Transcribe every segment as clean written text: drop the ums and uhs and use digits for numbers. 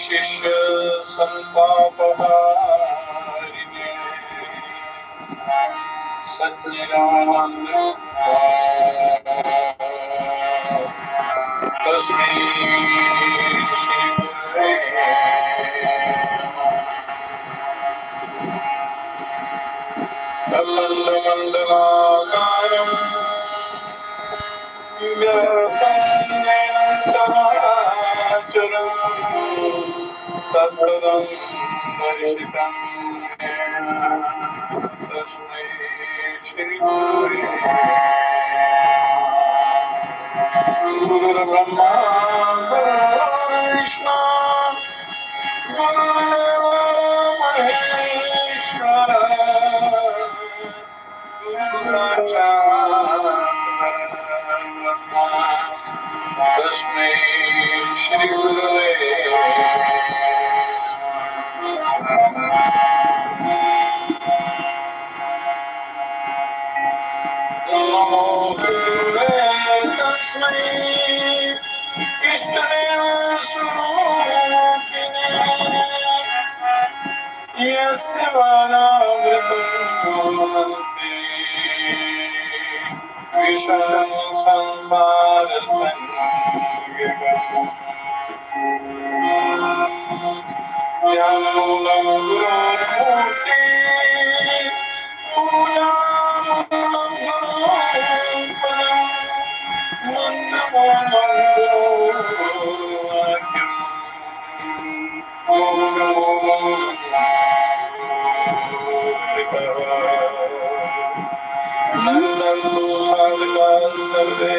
शिष्य संतापहारिणे सच्चिदानंद तस्मै श्री गुरवे अखंडमंडलाकारं व्याप्तं येन चराचरं तत्पदं दर्शितं येन तस्मै श्री गुरवे गुरुर्ब्रह्मा गुरुर्विष्णु गुरुर्देवो महेश्वर गुरु साक्षात् परब्रह्म तस्मै श्री गुरवे नमो गुरुवे तस्मै इष्टदेव स्वरूपिणे यस्य वानामृतं विषं संसार संगम ज्ञानमूलं गुरोर्मूर्ति पूजामूलं गुरोर्पदं मन्त्रमूलं गुरोर्वाक्यं मोक्षमूलं नन्दन्तु साधकाः सर्वे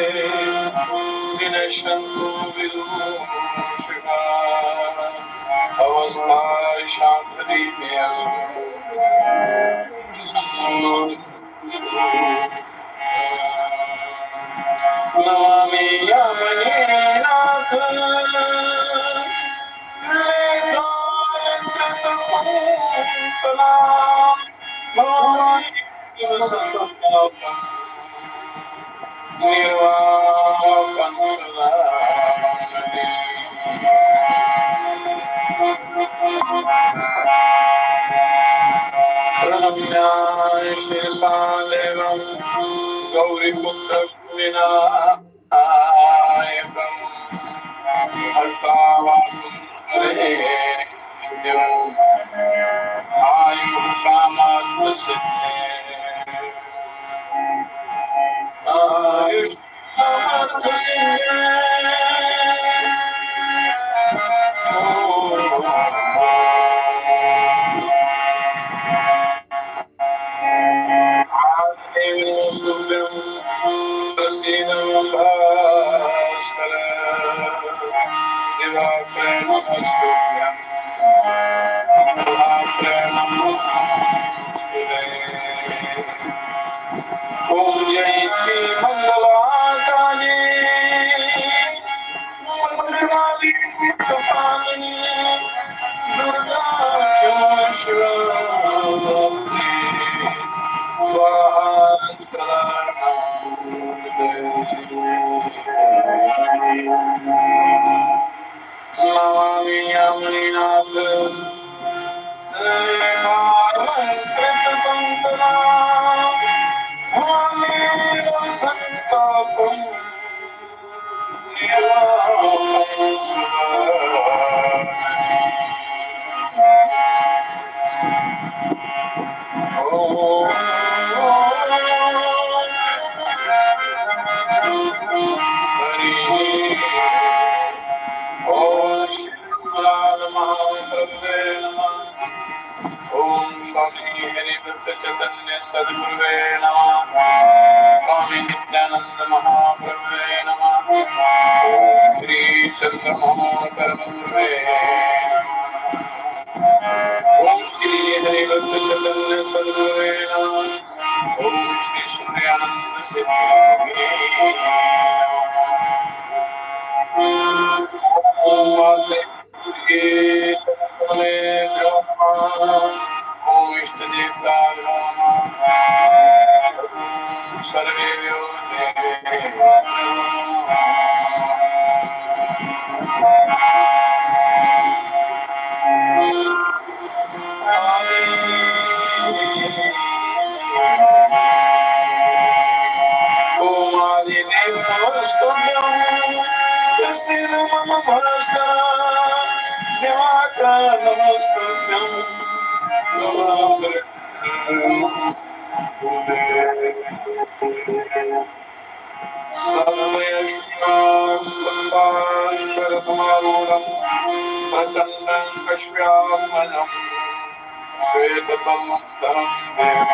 विनश्यन्तु विदुषकाः अवस्थाय शान्तिमे अस्तु नमामि यमनीनाथ लेखायकृतपुङ्कला भवामि निर्वापं सदा प्रणम्या शिरसा देवं गौरीपुत्रविनायकं हर्तावासं स्मरे नित्यम् आयुर्कामार्थसिद्धये ओम जयति मंगलाकाली भद्रकाली कपालिनी दुर्गा क्षमा शिवा स्वाहा स्वधा नमामि यमुनीनाथ लेखायकृतपुङ्कला भवामि संतापं निर्वापं सुभाननि ओम श्री महाप्रभुवे नमः। ओम स्वामी हरिभक्त चैतन्य सद्गुरुवे नमः। स्वामी नित्यानंद महाप्रभुवे नमः। ओम श्री चंद्रमोहन परमगुरुवे नमः। ओम श्री हरिभक्त चैतन्य सद्गुरुवे नमः। ओम श्री सूर्यानंद सिद्धि ओम माते ओम इष्ट देवता सर्वे सिद्ध मम भास्कर दिवाकर नमस्कृत्यं सर्वयश्वासरथमारूढं प्रचण्डं कश्यात्मजं श्वेतपद्मधरं देवं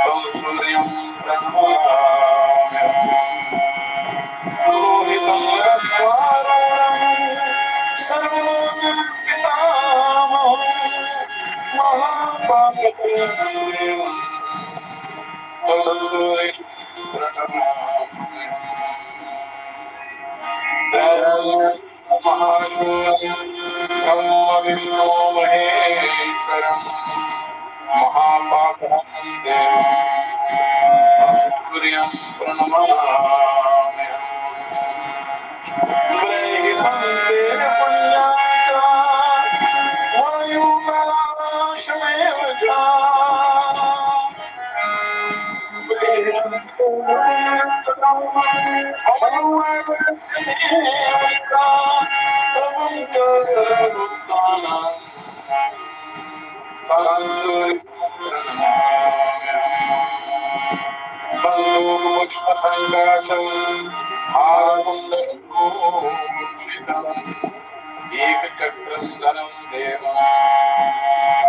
तं सूर्यं प्रणमाम्यहम् लोहितं रथमारूढं सर्वलोकपितामहं महापापपूर्णदेवं तं सूर्यं प्रणमाम्यहम् महाशूरं ब्रह्म विष्णु महेश्वरं महापापं देवं सूर्यं प्रणमाम्यहम् ब्रह्मं तेन पुण्याच वायुकलाशमेव च प्रभुं च सर्वभूतानां तं सूर्यं पुष्पसङ्काशं हारकुण्डलभूषितम् एकचक्रं धरं देवं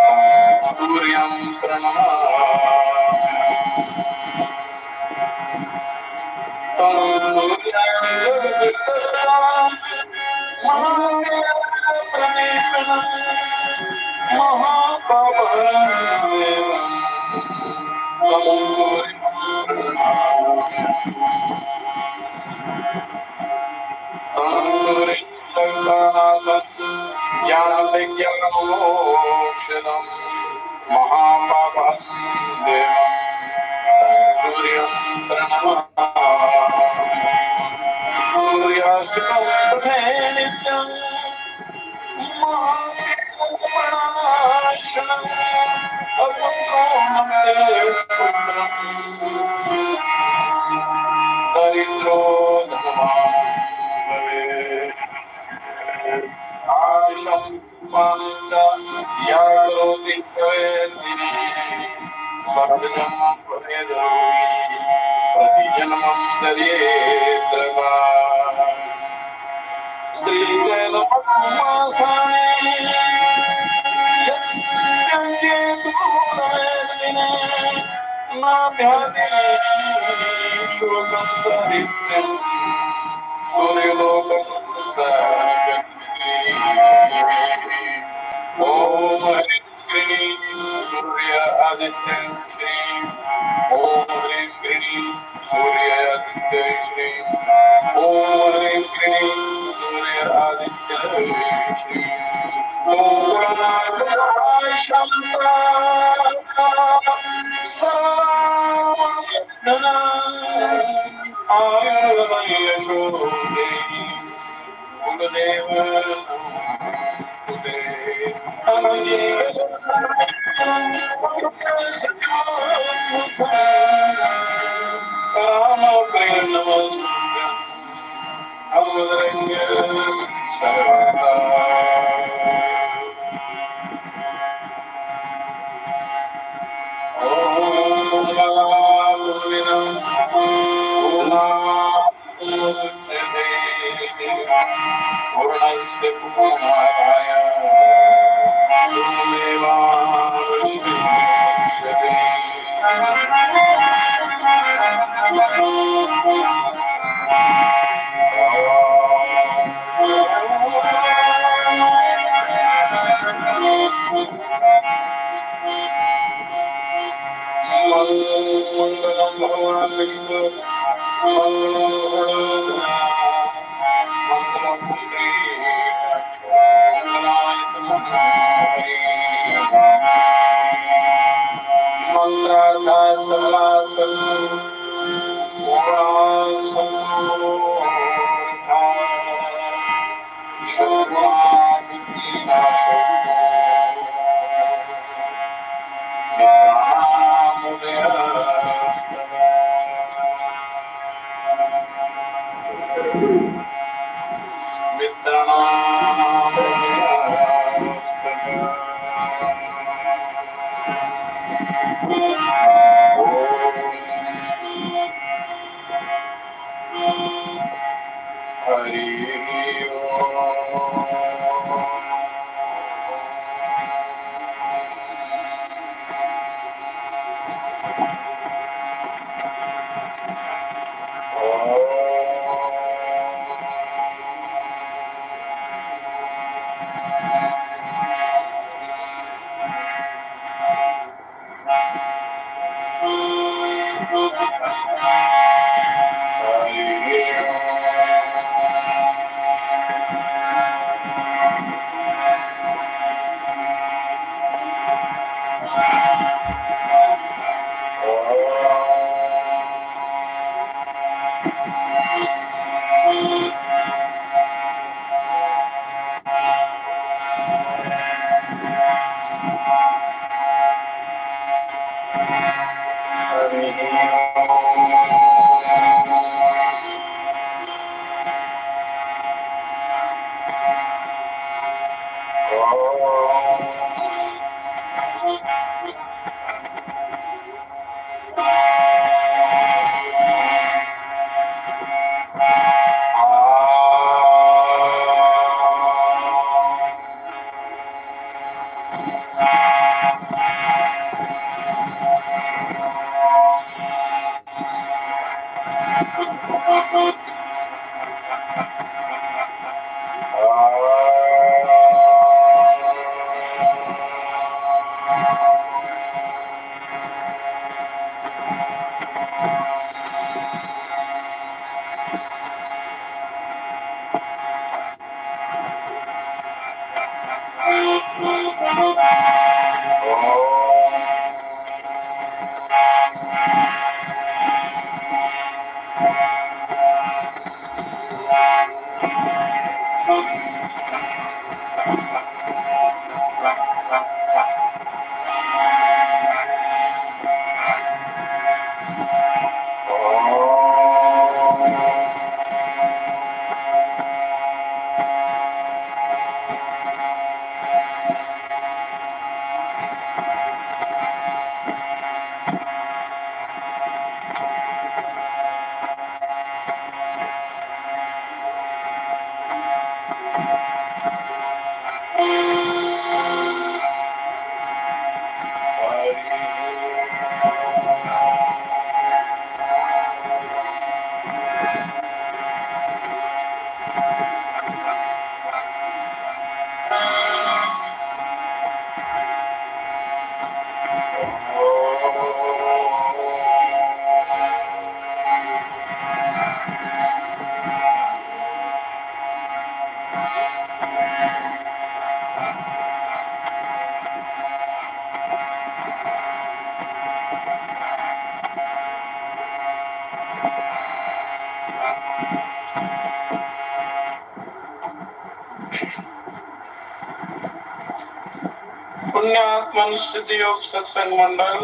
तं सूर्यं प्रणमाम्यहम् तं सूर्यं महादेवप्रदीपनं महापापहरं देवं तं सूर्यं तं सूर्यं लोकनाथं ज्ञानविज्ञानमोक्षदं महापापहरं देवं तं सूर्यं प्रणमाम्यहम् सूर्याष्टकं पठे नित्यं महादेवप्रणाशनम् अपुत्रो मन्ते पुत्रं दरिद्रो धनवान् भवेत् आदिशं च या करोति प्रवेदिनी सर्वजन्मं भवेदरोगी प्रतिजन्मं दरिद्रवा श्रीवेदपद्मासने यत्स्यन्ते दूरवेदिने नाभ्याति शोकं दरिद्रं सूर्यलोकं स गच्छति ॐ ह्रीं क्रीं सूर्य आदित्य श्रीं ॐ ह्रीं क्रीं सूर्य आदित्य श्रीं ॐ ह्रीं क्रीं सूर्य आदित्य श्रीं ॐ गणनाथाय शान्ता सर्वविघ्ना आयुर्वयशो देहि गुरुदेव नमोस्तुते रामप्रिय नमस्ते अवदरण्य सर्वदा पूर्णस्य पूर्णाय पूर्णमेवावशिष्यते मंगलम भगवान विष्णु मंगलम मंगलम मंत्रार्था सर्वासन पूर्णासंथा शुभ्रादिनाशस्तु पुण्यात्मन सिद्धि योग सत्संग मंडल,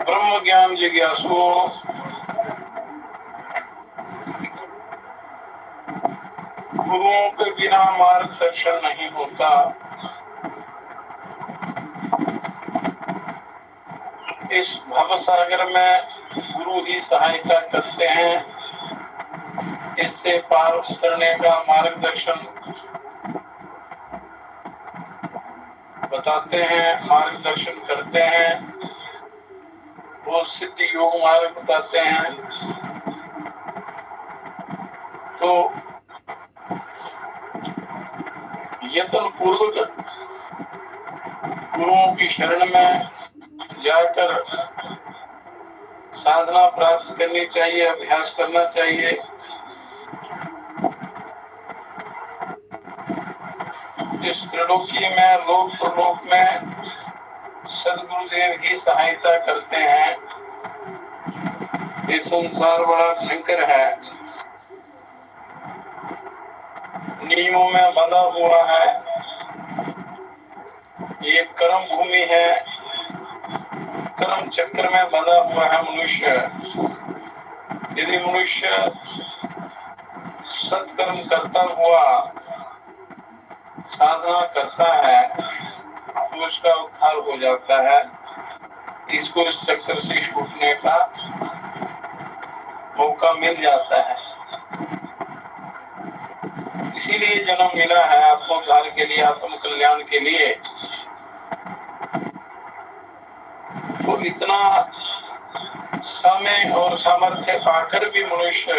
ब्रह्म ज्ञान जिज्ञासुओं, गुरुओं के बिना मार्गदर्शन नहीं होता। इस भव सागर में गुरु ही सहायता करते हैं। इससे पार उतरने का मार्गदर्शन बताते हैं, मार्गदर्शन करते हैं। वो सिद्ध योग मार्ग बताते हैं। तो यत्न पूर्वक गुरुओं की शरण में जाकर साधना प्राप्त करनी चाहिए, अभ्यास करना चाहिए। इस त्रिलोकी में, लोक प्रलोक में सदगुरुदेव ही सहायता करते हैं। ये संसार बड़ा भयंकर है, नियमों में बंधा हुआ है। ये कर्म भूमि है, कर्म चक्र में बंधा हुआ है मनुष्य। यदि मनुष्य सत्कर्म करता हुआ साधना करता है तो उसका उद्धार हो जाता है। इसको इस चक्कर से छूटने का मौका मिल जाता है। इसीलिए जन्म मिला है आत्मोद्धार के लिए, आत्म कल्याण के लिए। तो इतना समय और सामर्थ्य पाकर भी मनुष्य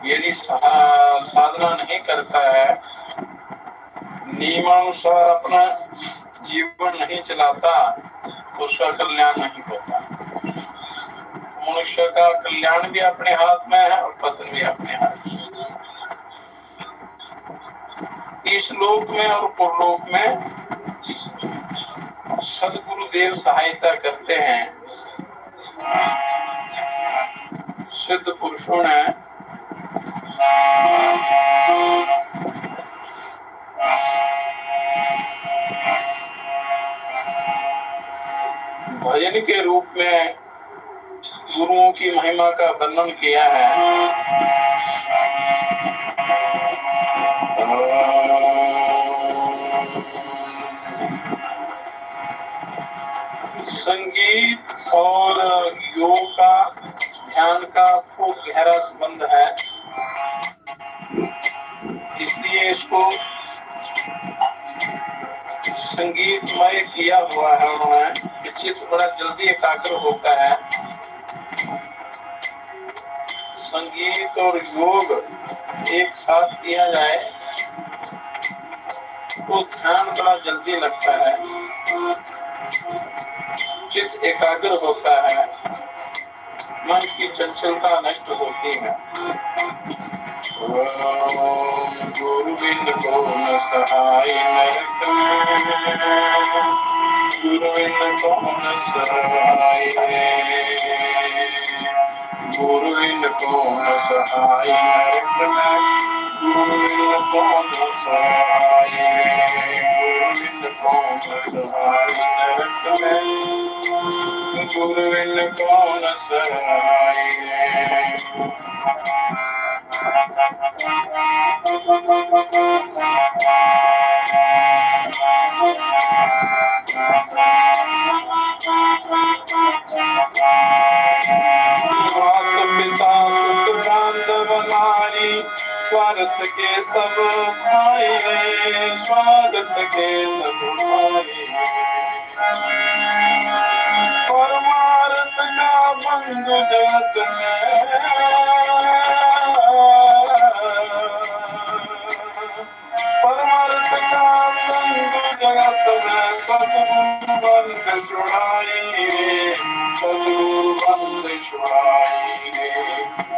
यदि साधना नहीं करता है, नियमानुसार अपना जीवन नहीं चलाता, तो उसका कल्याण नहीं होता। मनुष्य का कल्याण भी अपने हाथ में है और पतन भी अपने हाथ में। इस लोक में और परलोक में सद्गुरुदेव सहायता करते हैं। सिद्ध पुरुषों ने भजन के रूप में गुरुओं की महिमा का वर्णन किया है। संगीत और योग का, ध्यान का खूब गहरा संबंध है। इसलिए इसको संगीतमय किया हुआ है उन्होंने। चित्त बड़ा जल्दी एकाग्र होता है। संगीत और योग एक साथ किया जाए तो ध्यान बड़ा जल्दी लगता है, चित्त एकाग्र होता है, मन की चंचलता नष्ट होती है। गुरुविंद को न सहाय नरक में, गुरुविंद को न सहाय, गुरुविंद को न सहाय नरक में, गुरुविंद को न सहाय, गुरुविंद को न सहाय नरक में, गुरुविंद को न सहाय। माता पिता सुत बांधव नारी, स्वार्थ के सब भाई, स्वार्थ के सब भाई। परमार्थ का बंधु जगत में, परमार्थ का बंधु जगत में, सद्गुरु बंद सुनाई, सद्गुरु बंद सुनाई।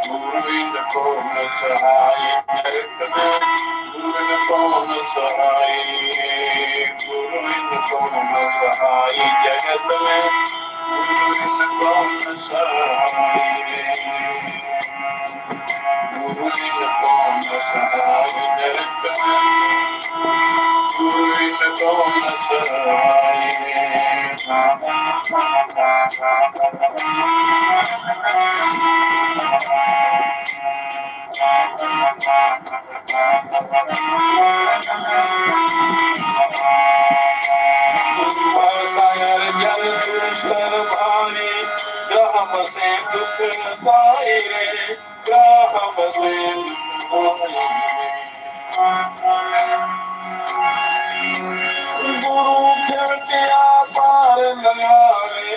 गुरुविंद को न सहाय नरक में, गुरुविंद को न सहाय, गुरुविंद को न सहाय जगत में, गुरुविंद को न सहाय, गुरुविंद को न सहाय नरक में, गुरुविंद को न सहाय। सागर जल दुस्तर भारी, ग्रह बसे दुख दायरे, ग्रह बसे दुख दायरे। गुरु खेतिया पार लगावे,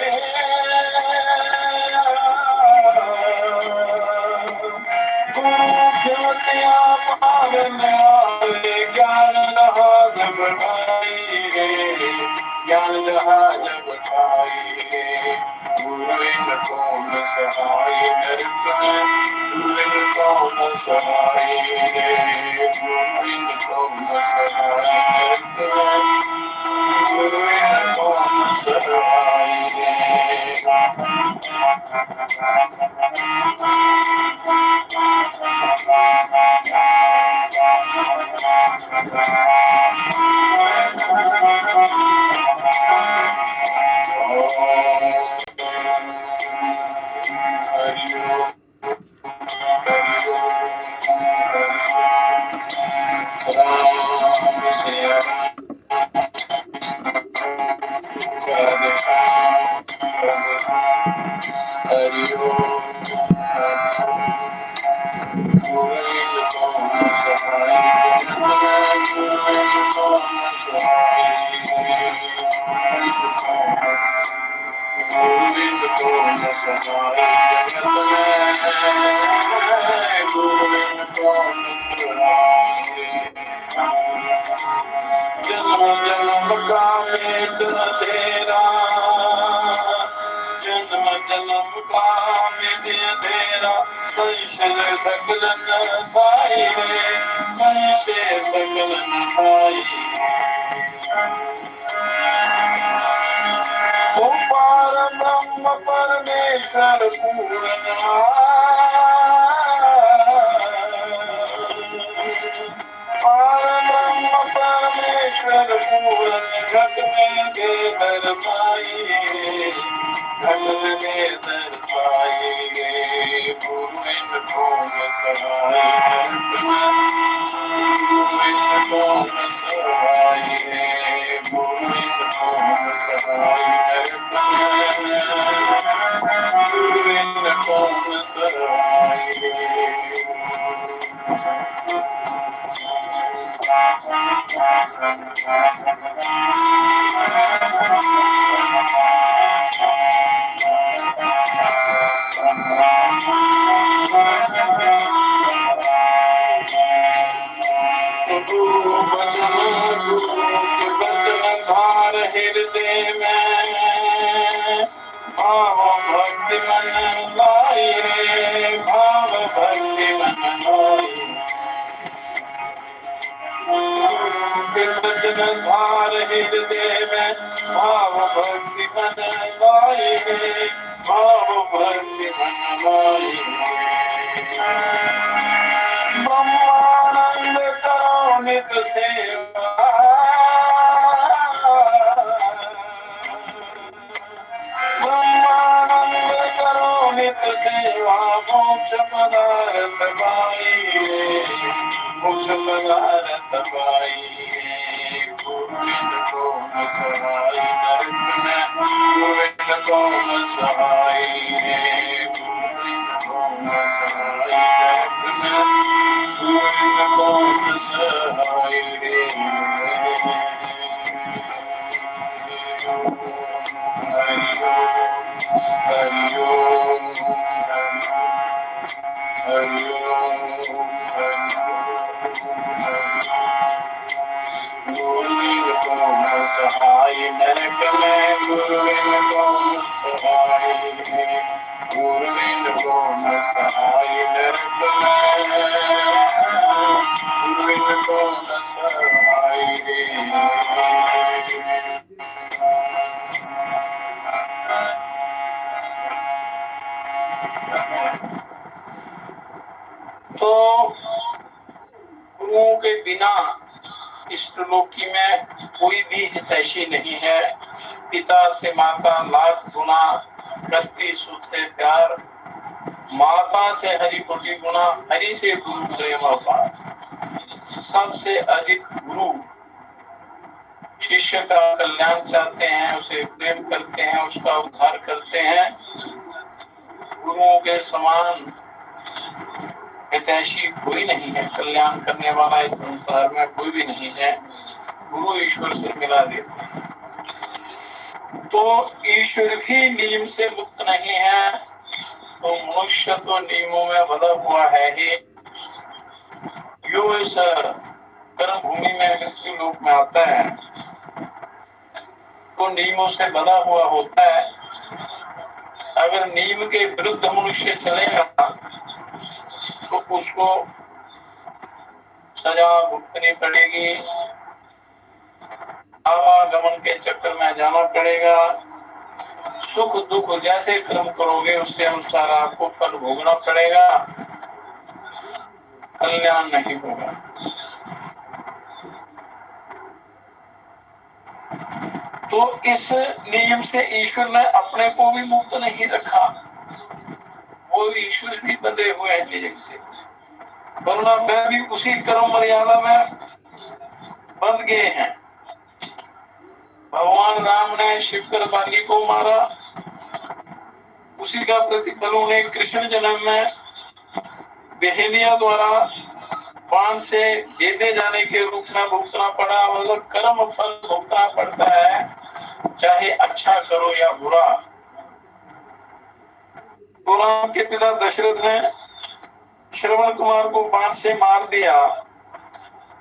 गुरु खेतिया पार लगावे, ज्ञान जहाज बढ़ाई रे, ज्ञान जहाज बढ़ाई रे। गुरुविंद को न सहाय नरक में, गुरुविंद को न सहाय रे, गुरुविंद को न सहाय नरक में, गुरुविंद को न सहाय रे। हरि ओम। जन्म जन्म का मेल तेरा, जन्म जन्म का मिल तेरा, संशय सकलन साई रे, संशय सकलन साई। ओ पार ब्रह्म परमेश्वर पूर्ण, पार ब्रह्म परमेश्वर पूर्ण, घट में दे दर्शाई, घट में दे दर्शाई। गोविंद को सहाय, गोविंद को सहाय, गोविंद को सहाय, गोविंद को सहाय। गुरु वचन, गुरु के वचन धार हृदय में, भाव भक्ति मन लाई रे, भाव भक्ति मन लाई। गुरु के वचन धार हृदय में, भाव भक्ति मन लाई रे, भाव भक्ति मन लाई। ब्रह्मानंद करो नित सेवा, ब्रह्मानंद करो नित सेवा, मोक्ष पदार्थ पाई, मोक्ष पदार्थ पाई। गोविंद को सहाय, नरक में गोविंद को सहाय, गोविंद को सहाय, नरक में गोविंद को सहाय रे। हरि ओम, हरि ओम, गोविंद को सहाय, नरक में गोविंद को सहाय, गोविंद को सहाय, नरक में गोविंद को सहाय रे। तो गुरुओं के बिना इस त्रिलोकी में कोई भी हितैषी नहीं है। पिता से माता लाख गुना करती सुख से प्यार, माता से हरि कोटि गुना, हरि से गुरु प्रेम अपार। सबसे अधिक गुरु शिष्य का कल्याण चाहते हैं, उसे प्रेम करते हैं, उसका उद्धार करते हैं। गुरुओं के समान हितैषी कोई नहीं है, कल्याण करने वाला इस संसार में कोई भी नहीं है। गुरु ईश्वर से मिला देते हैं। तो ईश्वर भी नियम से मुक्त नहीं है, तो मनुष्य तो नियमों में बंधा हुआ है ही। जो इस कर्म भूमि में मृत्यु लोक में आता है तो नियमों से बंधा हुआ होता है। अगर नियम के विरुद्ध मनुष्य चलेगा तो उसको सजा भुगतनी पड़ेगी, आवागमन के चक्कर में जाना पड़ेगा। सुख दुख जैसे कर्म करोगे उसके अनुसार आपको फल भोगना पड़ेगा, कल्याण नहीं होगा। तो इस नियम से ईश्वर ने अपने को भी मुक्त नहीं रखा, वो ईश्वर भी बंधे हुए हैं नियम से, वरना मैं भी उसी कर्म मर्यादा में बंध गए हैं। भगवान राम ने शिवकर बाली को मारा, उसी का प्रतिफल उन्हें कृष्ण जन्म में बहेलिया द्वारा बाण से बेधे जाने के रूप में भुगतना पड़ा। मतलब कर्म फल भुगतना पड़ता है, चाहे अच्छा करो या बुरा। तो राम के पिता दशरथ ने श्रवण कुमार को बाण से मार दिया,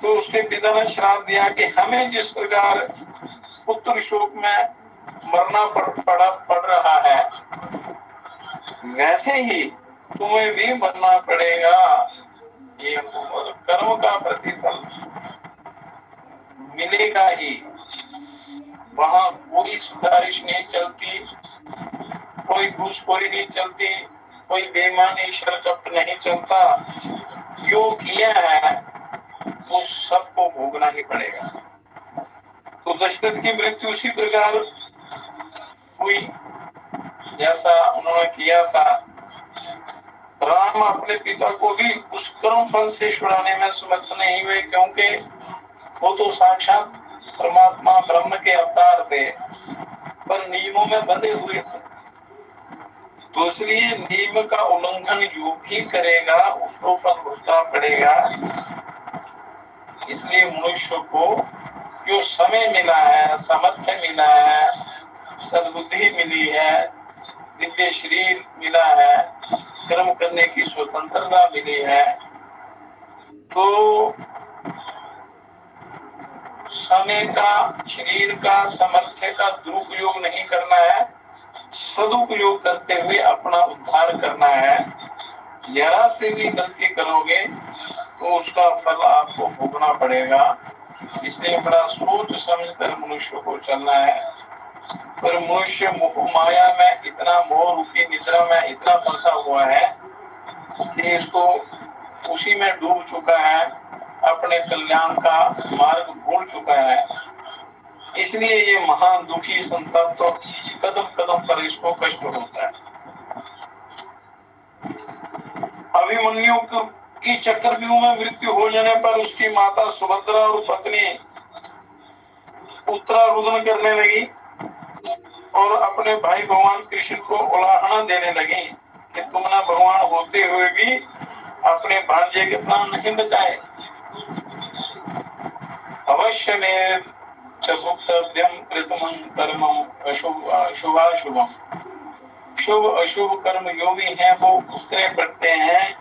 तो उसके पिता ने श्राप दिया कि हमें जिस प्रकार पुत्र शोक में मरना पड़ रहा है, वैसे ही तुम्हें भी मरना पड़ेगा। ये कर्म का प्रतिफल मिलेगा ही। वहां कोई सिफारिश नहीं चलती, कोई घूसखोरी नहीं चलती, कोई बेईमानी शर कपट नहीं चलता। जो किया है वो सबको भोगना ही पड़ेगा। तो दशरथ की मृत्यु उसी प्रकार हुई जैसा उन्होंने किया था। राम अपने पिता को भी उस कर्म फल से छुड़ाने में समर्थ नहीं हुए, क्योंकि वो तो साक्षात परमात्मा ब्रह्म के अवतार थे, पर नियमों में बंधे हुए थे। तो इसलिए नियम का उल्लंघन जो भी करेगा उसको फल भुगतना पड़ेगा। इसलिए मनुष्य को जो समय मिला है, सामर्थ्य मिला है, सद्बुद्धि मिली है, दिव्य शरीर मिला है, कर्म करने की स्वतंत्रता मिली है, तो समय का, शरीर का, सामर्थ्य का दुरुपयोग नहीं करना है, सदुपयोग करते हुए अपना उद्धार करना है। जरा से भी गलती करोगे तो उसका फल आपको भोगना पड़ेगा। इसलिए बड़ा सोच समझ कर मनुष्य को चलना है। पर मनुष्य मोह माया में इतना, मोह रूपी निद्रा में इतना फंसा हुआ है कि इसको उसी में डूब चुका है, अपने कल्याण का मार्ग भूल चुका है। इसलिए ये महान दुखी संतप्त तो कदम कदम पर इसको कष्ट होता है। अभिमन्यु की चक्रव्यूह में मृत्यु हो जाने पर उसकी माता सुभद्रा और पत्नी उत्तरारुदन करने लगी और अपने भाई भगवान कृष्ण को उलाहना देने लगी कि तुमने भगवान होते हुए भी अपने भांजे के प्राण नहीं बचाए। अवश्य में चुक्तव्यम कृतमं कर्मं अशुभाशुभम। शुभ अशुभ कर्म जो भी है वो उतरे पड़ते हैं,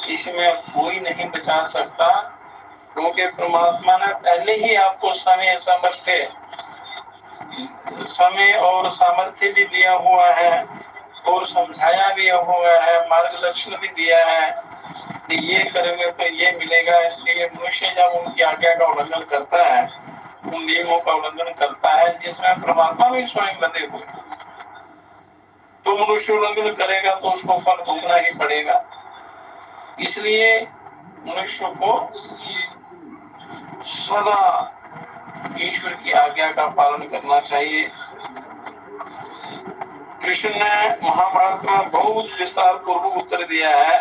इसमें कोई नहीं बचा सकता, क्योंकि परमात्मा ने पहले ही आपको समय और सामर्थ्य भी दिया हुआ है और समझाया भी हुआ है, मार्गदर्शन भी दिया है कि ये करोगे तो ये मिलेगा। इसलिए मनुष्य जब उनकी आज्ञा का उल्लंघन करता है, उन नियमों का उल्लंघन करता है जिसमें परमात्मा भी स्वयं बंधे हुए, तो मनुष्य उल्लंघन करेगा तो उसको फल भोगना ही पड़ेगा। इसलिए मनुष्य को सदा ईश्वर की आज्ञा का पालन करना चाहिए। कृष्ण ने महाभारत में बहुत विस्तार पूर्वक उत्तर दिया है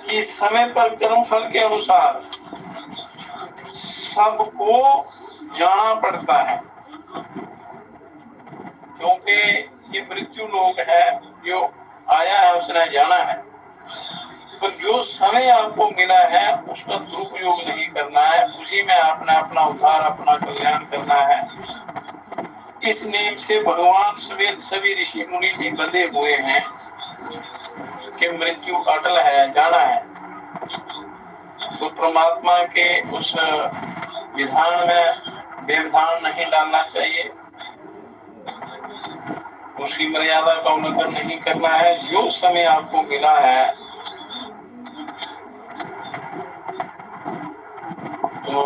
कि समय पर कर्म फल के अनुसार सबको जाना पड़ता है, क्योंकि ये मृत्यु लोक है, जो आया है उसने जाना है। पर जो समय आपको मिला है उसका दुरुपयोग नहीं करना है, उसी में आपने अपना उद्धार, अपना कल्याण करना है। इस नियम से भगवान सभी ऋषि मुनि भी बंधे हुए हैं कि मृत्यु अटल है, जाना है। तो परमात्मा के उस विधान में व्यवधान नहीं डालना चाहिए, उसकी मर्यादा का उल्लंघन नहीं करना है। जो समय आपको मिला है तो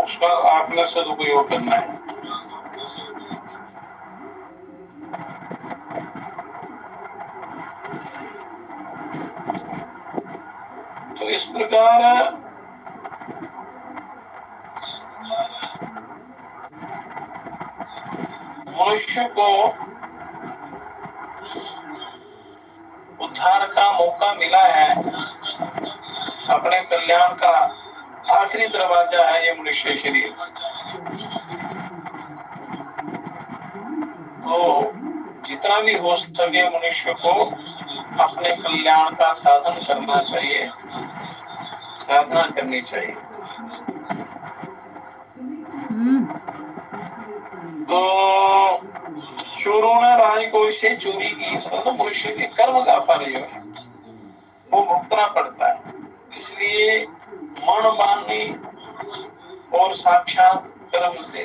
उसका आपने सदुपयोग करना है। तो इस प्रकार मनुष्य को उद्धार का मौका मिला है, अपने कल्याण का आखिरी दरवाजा है ये मनुष्य शरीर। तो जितना भी हो सके मनुष्य को अपने कल्याण का साधन करना चाहिए, साधना करनी चाहिए। तो चोरों ने राजकोष से चोरी की, मतलब मनुष्य के कर्म का फल जो है वो भुगतना पड़ता है। इसलिए मन वाणी और साक्षात कर्म से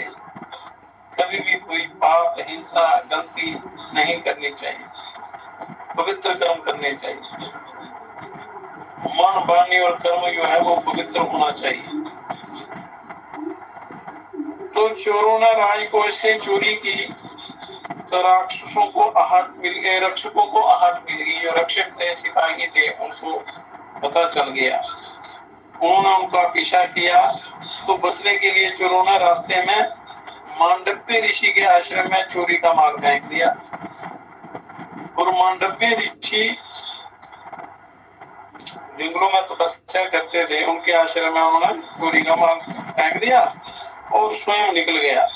कभी भी कोई पाप, हिंसा, गलती नहीं करनी चाहिए, पवित्र कर्म करने चाहिए। मन, वाणी और कर्म जो है वो पवित्र होना चाहिए। तो चोरों ने राजकोष से चोरी की तो राक्षसों को आहट मिल गए, रक्षकों को आहट मिल गई। जो रक्षक थे, सिपाही थे, उनको पता चल गया। उन्होंने उनका पीछा किया। तो बचने के लिए चोरों ने रास्ते में मांडव्य ऋषि के आश्रम में चोरी का माल फेंक दिया। और मांडव्य ऋषि जंगलों में तपस्या करते थे, उनके आश्रम में उन्होंने चोरी का माल फेंक दिया और स्वयं निकल गया।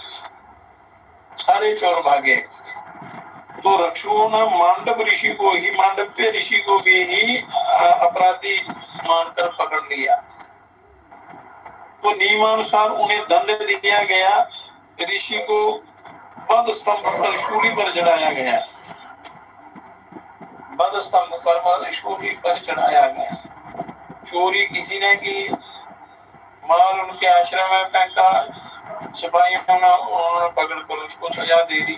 सारे चोर भागे। तो रक्षकों ने मांडव्य ऋषि को भी अपराधी मानकर पकड़ लिया। तो नियमानुसार उन्हें दंड दिया गया। ऋषि को वध स्तंभ पर शूली पर चढ़ाया गया। वध स्तंभ पर शूली पर चढ़ाया गया। चोरी किसी ने की, माल उनके आश्रम में फेंका, सिपाहियों ने पकड़कर उसको सजा दे दी।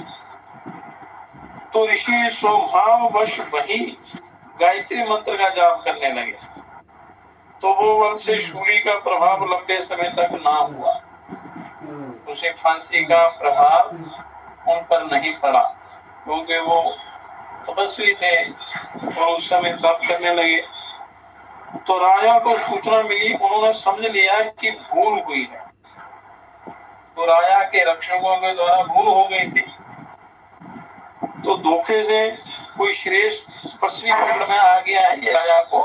तो ऋषि स्वभाववश वही गायत्री मंत्र का जाप करने लगे। तो वो बल से शूली का प्रभाव लंबे समय तक ना हुआ। उसे फांसी का प्रभाव उन पर नहीं पड़ा, क्योंकि वो तपस्वी थे और उस समय तप करने लगे। तो राजा को सूचना मिली, उन्होंने समझ लिया कि भूल हुई है। तो राजा के रक्षकों के द्वारा भूल हो गई थी। तो धोखे से कोई श्रेष्ठ पश्चिमी पकड़ में आ गया है, ये राजा को,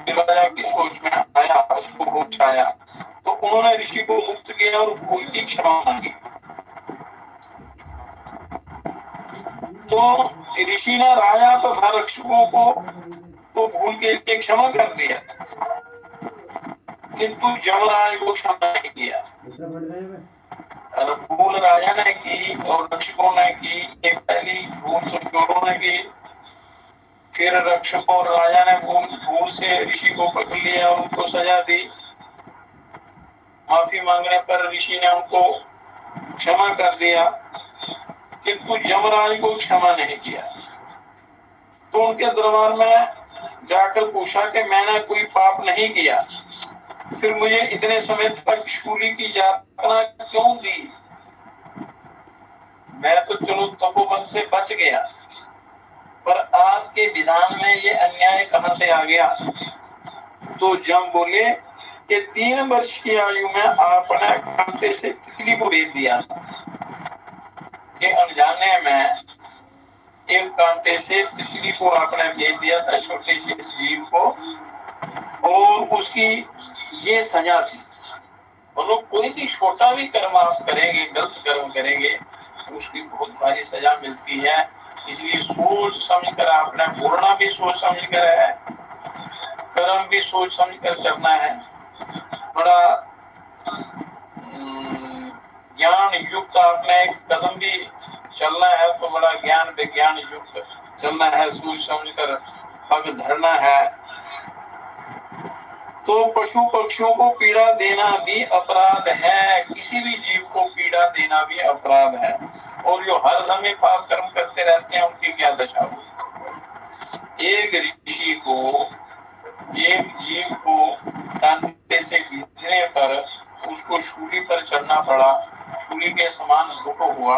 राजा की सोच में आया, उसको होश आया। तो उन्होंने ऋषि को मुक्त किया और भूल की क्षमा मांगी। तो ऋषि ने राजा तथा रक्षकों को तो भूल के लिए क्षमा कर दिया, किंतु यमराज को क्षमा नहीं किया। भूल राजा ने की और रक्षकों ने की। एक पहली भूल तो चोरों ने की, फिर रक्षकों और राजा ने भूल से ऋषि को पकड़ लिया और उनको सजा दी। माफी मांगने पर ऋषि ने उनको क्षमा कर दिया, किंतु यमराज को क्षमा नहीं किया। तो उनके दरबार में जाकर पूछा कि मैंने कोई पाप नहीं किया, फिर मुझे इतने समय तक शूली की यातना क्यों दी? मैं तो चलो तपोवन से बच गया, पर आपके विधान में ये अन्याय कहां से आ गया? तो जम बोले कि 3 वर्ष की आयु में आपने कांटे से तितली को भेज दिया। ये अनजाने में एक कांटे से तितली को आपने भेज दिया था, छोटे से जीव को, और उसकी ये सजा थी। मतलब कोई भी छोटा भी कर्म आप करेंगे, गलत कर्म करेंगे, उसकी बहुत सारी सजा मिलती है। इसलिए सोच समझ कर आपने बोलना भी सोच समझ कर है, कर्म भी सोच समझ कर करना है। बड़ा ज्ञान युक्त आपने एक कदम भी चलना है तो बड़ा ज्ञान विज्ञान युक्त चलना है, सोच समझ कर पग धरना है। तो पशु पक्षियों को पीड़ा देना भी अपराध है, किसी भी जीव को पीड़ा देना भी अपराध है। और जो हर समय पाप कर्म करते रहते हैं उनकी क्या दशा होगी? एक ऋषि को, एक जीव को कांटे से बीधने पर उसको शूली पर चढ़ना पड़ा, शूली के समान दुख हुआ,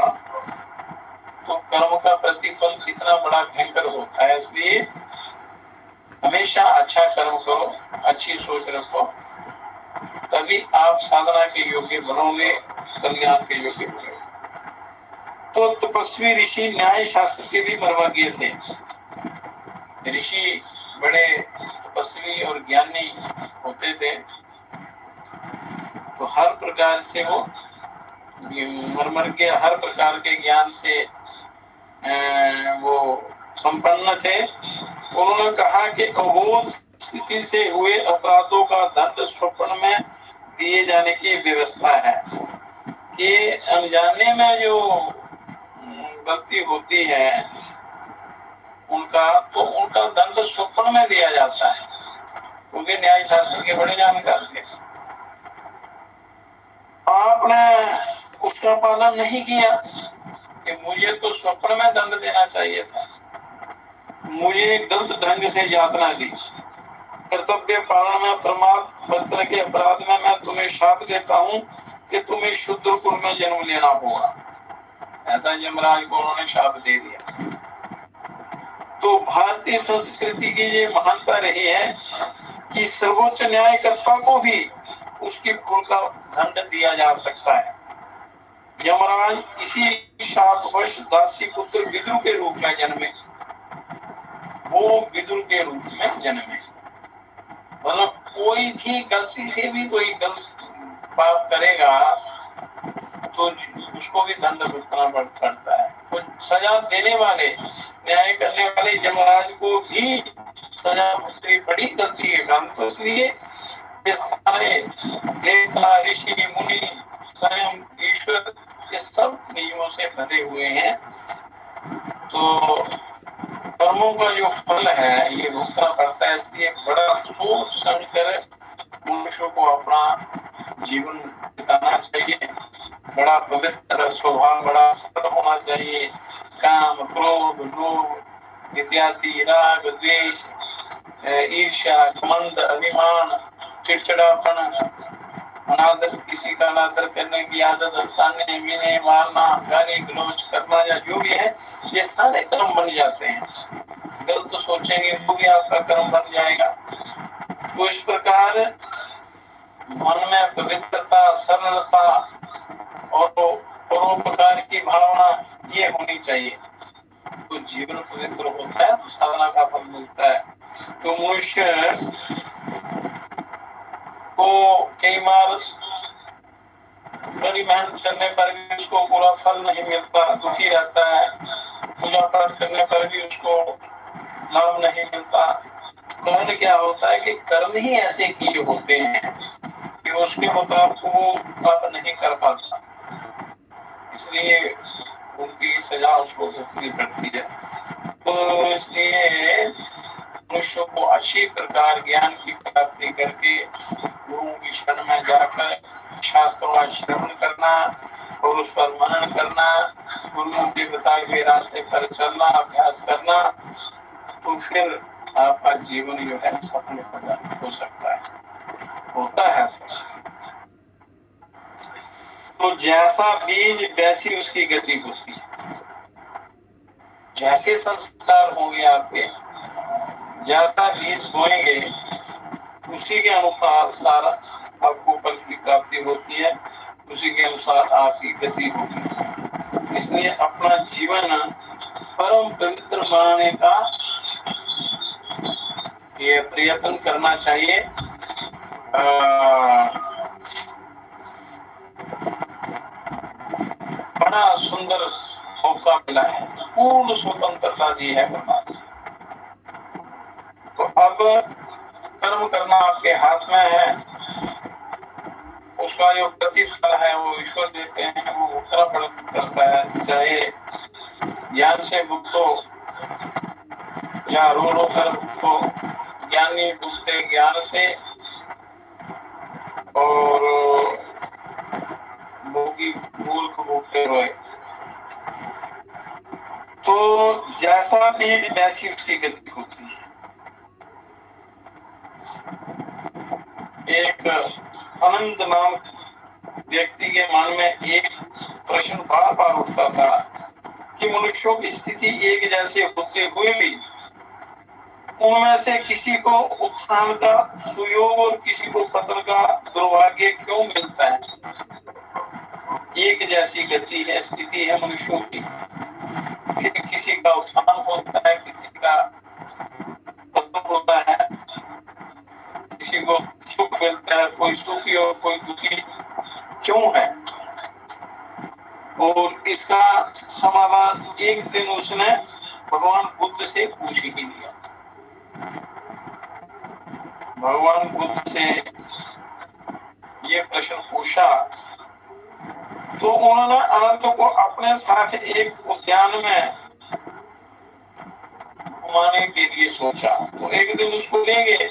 तो कर्म का प्रतिफल कितना बड़ा भयंकर होता है। इसलिए हमेशा अच्छा कर्म करो, अच्छी सोच रखो, तभी आप साधना के योग्य बनोगे, कल्याण के योग्य बनोगे। तो तपस्वी ऋषि न्याय शास्त्र के भी मर्मज्ञ थे। ऋषि बड़े तपस्वी और ज्ञानी होते थे। तो हर प्रकार से वो मर के हर प्रकार के ज्ञान से वो संपन्न थे। उन्होंने कहा कि अबोध स्थिति से हुए अपराधों का दंड स्वप्न में दिए जाने की व्यवस्था है कि अनजाने में जो गलती होती है उनका दंड स्वप्न में दिया जाता है, क्योंकि न्याय शास्त्र के बड़े जानकार थे। आपने उसका पालन नहीं किया कि मुझे तो स्वप्न में दंड देना चाहिए था, मुझे गलत ढंग से यातना दी, कर्तव्य पालन में प्रमाद बर्तन के अपराध में मैं तुम्हें शाप देता हूँ कि तुम्हें शूद्र कुल में जन्म लेना होगा। ऐसा यमराज को उन्होंने शाप दे दिया। तो भारतीय संस्कृति की ये महानता रही है कि सर्वोच्च न्यायकर्ता को भी उसकी भूल का दंड दिया जा सकता है। यमराज इसी शापवश दासी पुत्र विदुर के रूप में जन्मे, वो विदुर के रूप में जन्मे। मतलब कोई भी गलती से भी कोई गलत पाप करेगा तो उसको भी दंड भुगतना पड़ता है। तो सजा देने वाले, न्याय करने वाले यमराज को भी सजा भुगतनी पड़ी गलती के कारण। तो इसलिए ये सारे देवता, ऋषि, मुनि, स्वयं ईश्वर, ये सब नियमों से बंधे हुए हैं। तो कर्मों का जो फल है ये भुगतना पड़ता है। इसलिए बड़ा सोच समझ कर मनुष्य को अपना जीवन बिताना चाहिए। बड़ा पवित्र स्वभाव, बड़ा सरल होना चाहिए। काम, क्रोध, लोभ इत्यादि, राग, द्वेष, ईर्ष्या, घमंड, अभिमान, चिड़चिड़ापन, अनादर, किसी का अनादर करने की आदत, ताने मीने मारना, गाली गलौज करना या जो भी है, ये सारे कर्म बन जाते हैं। गलत तो सोचेंगे वो भी आपका कर्म बन जाएगा। तो इस प्रकार मन में पवित्रता, सरलता और परोपकार की भावना ये होनी चाहिए। तो जीवन पवित्र होता है तो साधना का फल मिलता है। तो मनुष्य को कई बार बड़ी मेहनत करने पर भी उसको पूरा फल नहीं मिलता, दुखी रहता है। पूजा पाठ करने पर भी उसको लाभ नहीं मिलता। कारण क्या होता है कि कर्म ही ऐसे किए होते हैं कि उसके मुताबिक वो पाप नहीं कर पाता, इसलिए उनकी सजा उसको भुगतनी पड़ती है। तो इसलिए मनुष्य को अच्छी प्रकार ज्ञान की प्राप्ति करके गुरु की शरण में जाकर शास्त्रों का श्रवण करना और उस पर मनन करना, गुरुओं के बताए हुए रास्ते पर चलना, अभ्यास करना, तो फिर आपका जीवन जो है सफल हो सकता है, होता है सफल। तो जैसा बीज वैसी उसकी गति होती है। जैसे संस्कार होंगे आपके, जैसा बीज बोएंगे उसी के अनुसार आपको फल की प्राप्ति होती है, उसी के अनुसार आपकी गति होगी। इसलिए अपना जीवन परम पवित्र बनाने का ये प्रयत्न करना चाहिए। बड़ा सुंदर मौका मिला है, पूर्ण स्वतंत्रता दी है परमात्मा। तो अब कर्म करना आपके हाथ में है, उसका जो प्रतिफल है वो ईश्वर देते हैं, वो भुगतना पड़ता है। चाहे ज्ञान से भुगतो या रो रो कर भुगतो, ज्ञानी भुगते ज्ञान से और भोगी मूर्ख भुगते रोए। तो जैसा भी वैसी उसकी गति होती है। एक आनंद नाम व्यक्ति के मन में एक प्रश्न बार बार उठता था कि मनुष्यों की स्थिति एक जैसे होते हुए भी उनमें से किसी को उत्थान का सुयोग और किसी को पतन का दुर्भाग्य क्यों मिलता है। एक जैसी गति है, स्थिति है मनुष्यों की, फिर किसी का उत्थान होता है, किसी का पतन होता है, किसी को सुख मिलता है, कोई सुखी और कोई दुखी, क्यों है। और इसका समाधान एक दिन उसने भगवान बुद्ध से पूछ ही लिया। भगवान बुद्ध से ये प्रश्न पूछा तो उन्होंने अनंत को अपने साथ एक उद्यान में घुमाने के लिए सोचा। तो एक दिन उसको ले गए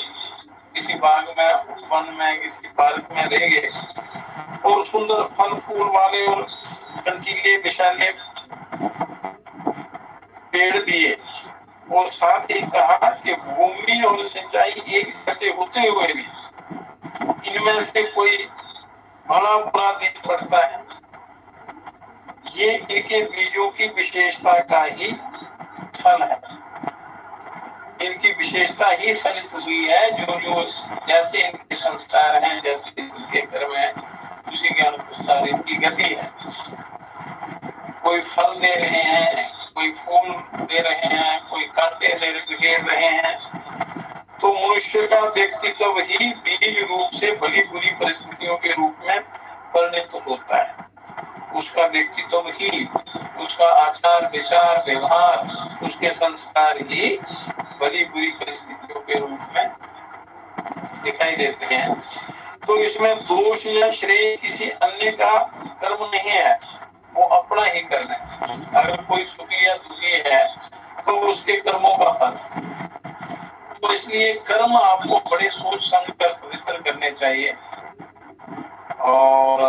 किसी बाग में, वन में, किसी पार्क में ले गए और सुंदर फल फूल वाले और कंटीले विशाले पेड़ दिए और साथ ही कहा कि भूमि और सिंचाई एक जैसे होते हुए भी इनमें से कोई भला बुरा दिख पड़ता है। ये इनके बीजों की विशेषता का ही फल है, इनकी विशेषता ही फलित हुई है। जो जो जैसे इनके संस्कार हैं, जैसे इनके कर्म हैं, उसी के अनुसार इनकी गति है। कोई फल दे रहे हैं, कोई फूल दे रहे हैं, कोई कांटे घेर रहे हैं। तो मनुष्य का व्यक्तित्व ही बीज रूप से भली बुरी परिस्थितियों के रूप में परिणत होता है। उसका व्यक्तित्व ही, उसका आचार विचार व्यवहार, उसके संस्कार ही भली बुरी परिस्थितियों के रूप में दिखाई देते हैं। तो इसमें दोष या श्रेय किसी अन्य का कर्म नहीं है, वो अपना ही कर्म है। अगर कोई सुखी या दुखी है तो उसके कर्मों का फल। तो इसलिए कर्म आपको बड़े सोच समझ कर पवित्र करने चाहिए और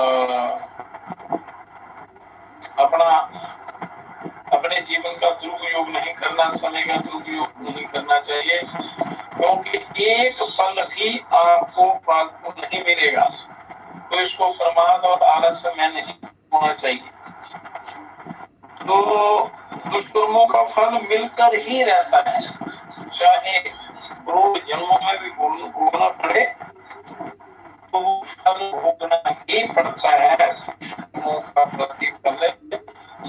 अपने जीवन का दुरुपयोग नहीं करना, समय का दुरुपयोग नहीं करना चाहिए, क्योंकि एक पल भी आपको फालतू नहीं मिलेगा। तो इसको प्रमाद और आलस्य में नहीं होना चाहिए। तो दुष्कर्मों का फल मिलकर ही रहता है, चाहे करोड़ जन्मों में भी भोगना पड़े तो फल भोगना ही पड़ता है। दुष्कर्मों का प्रतिफल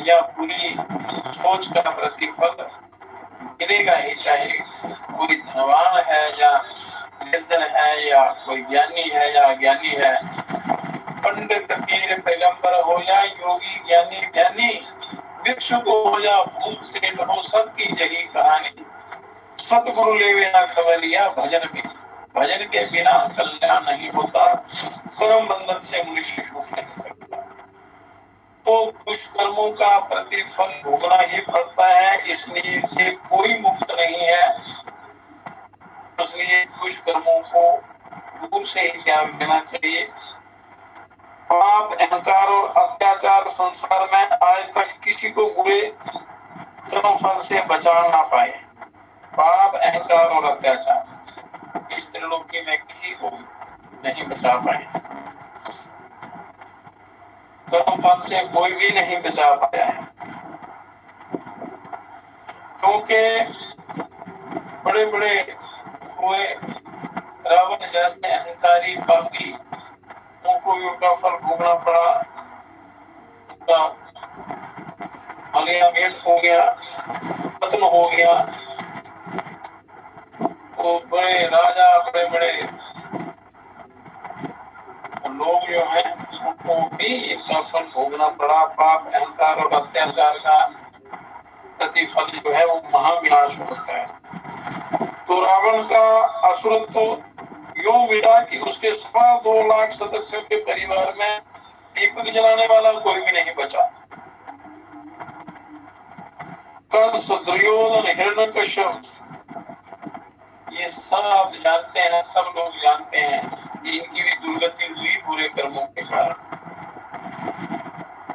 या बुरी सोच का प्रतिफल मिलेगा ही, चाहे कोई धनवान है या निर्धन है या कोई ज्ञानी है या अज्ञानी है, पंडित पीर पैगंबर हो या योगी ज्ञानी भिक्षुक हो या भूत सेठ हो, सबकी यही कहानी। सतगुरु ले बिना खबरिया भजन के बिना कल्याण नहीं होता, कर्म बंधन से मनुष्य छूट नहीं सकता। तो दुष्कर्मों का प्रतिफल भोगना ही पड़ता है, इसलिए से कोई मुक्त नहीं है। इसलिए दुष्कर्मों को दूर से ही त्याग देना चाहिए। पाप, अहंकार और अत्याचार संसार में आज तक किसी को बुरे कर्म फल से बचा ना पाए। पाप, अहंकार और अत्याचार इस त्रिलोकी में किसी को नहीं बचा पाए। कर्म फल से कोई भी नहीं बचा पाया है, क्योंकि बड़े बड़े हुए रावण जैसे अहंकारी पापी, उनको भी उनका फल भोगना पड़ा। उनका अलियामेंट हो गया, पतन हो गया। तो बड़े राजा, बड़े बड़े लोग जो हैं उनको भी इनका फल भोगना पड़ा। पाप, अहंकार और अत्याचार का प्रतिफल जो है वो महाविनाश होता है। तो रावण का असुरत्व यूं मिटा कि उसके 2.25 लाख सदस्यों के परिवार में दीपक जलाने वाला कोई भी नहीं बचा। कंस, दुर्योधन, हिरण्यकश्यप, ये सब आप जानते हैं, सब लोग जानते हैं, इनकी भी दुर्गति हुई बुरे कर्मों के कारण।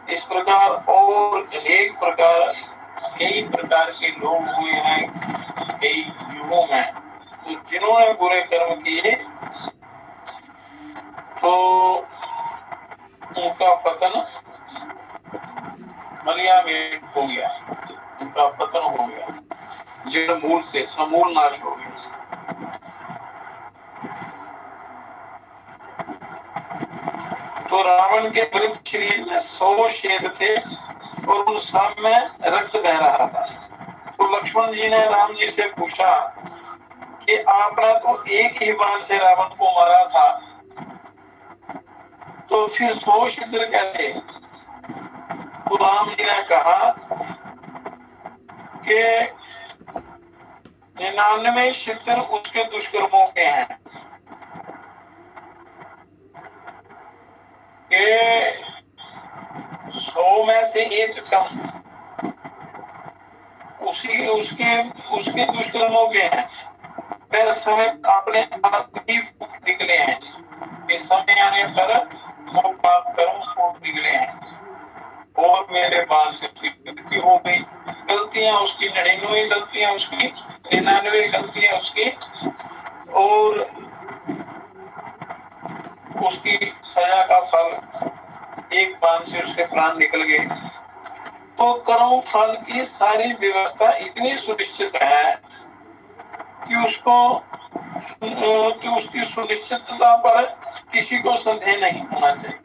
इस प्रकार और अनेक प्रकार, कई प्रकार के लोग हुए हैं कई युगों में। तो जिन्होंने बुरे कर्म किए तो उनका पतन मलियामेट हो गया, उनका पतन हो गया, जड़ मूल से समूल नाश हो गया। तो रावण के मृत शरीर में 100 छेद थे और उन सब में रक्त बह रहा था। तो लक्ष्मण जी ने राम जी से पूछा कि आपने तो एक ही बाण से रावण को मारा था, तो फिर 100 छिद्र कैसे? तो राम जी ने कहा कि 99 छिद्र उसके दुष्कर्मों के हैं, कि 100 में से एक कम उसके दुष्कर्मों के हैं। वह समय अपने आप ही निकले हैं, इस समय आने पर वो पाप कर्म फूट निकले हैं और मेरे बाल से उसकी मृत्यु हो गई। गलतियां उसकी 99 गलतियां उसकी, 99 गलतियां उसकी, और उसकी सजा का फल एक बाण से उसके प्राण निकल गए। तो कर्म फल की सारी व्यवस्था इतनी सुनिश्चित है कि उसकी सुनिश्चितता पर किसी को संदेह नहीं होना चाहिए।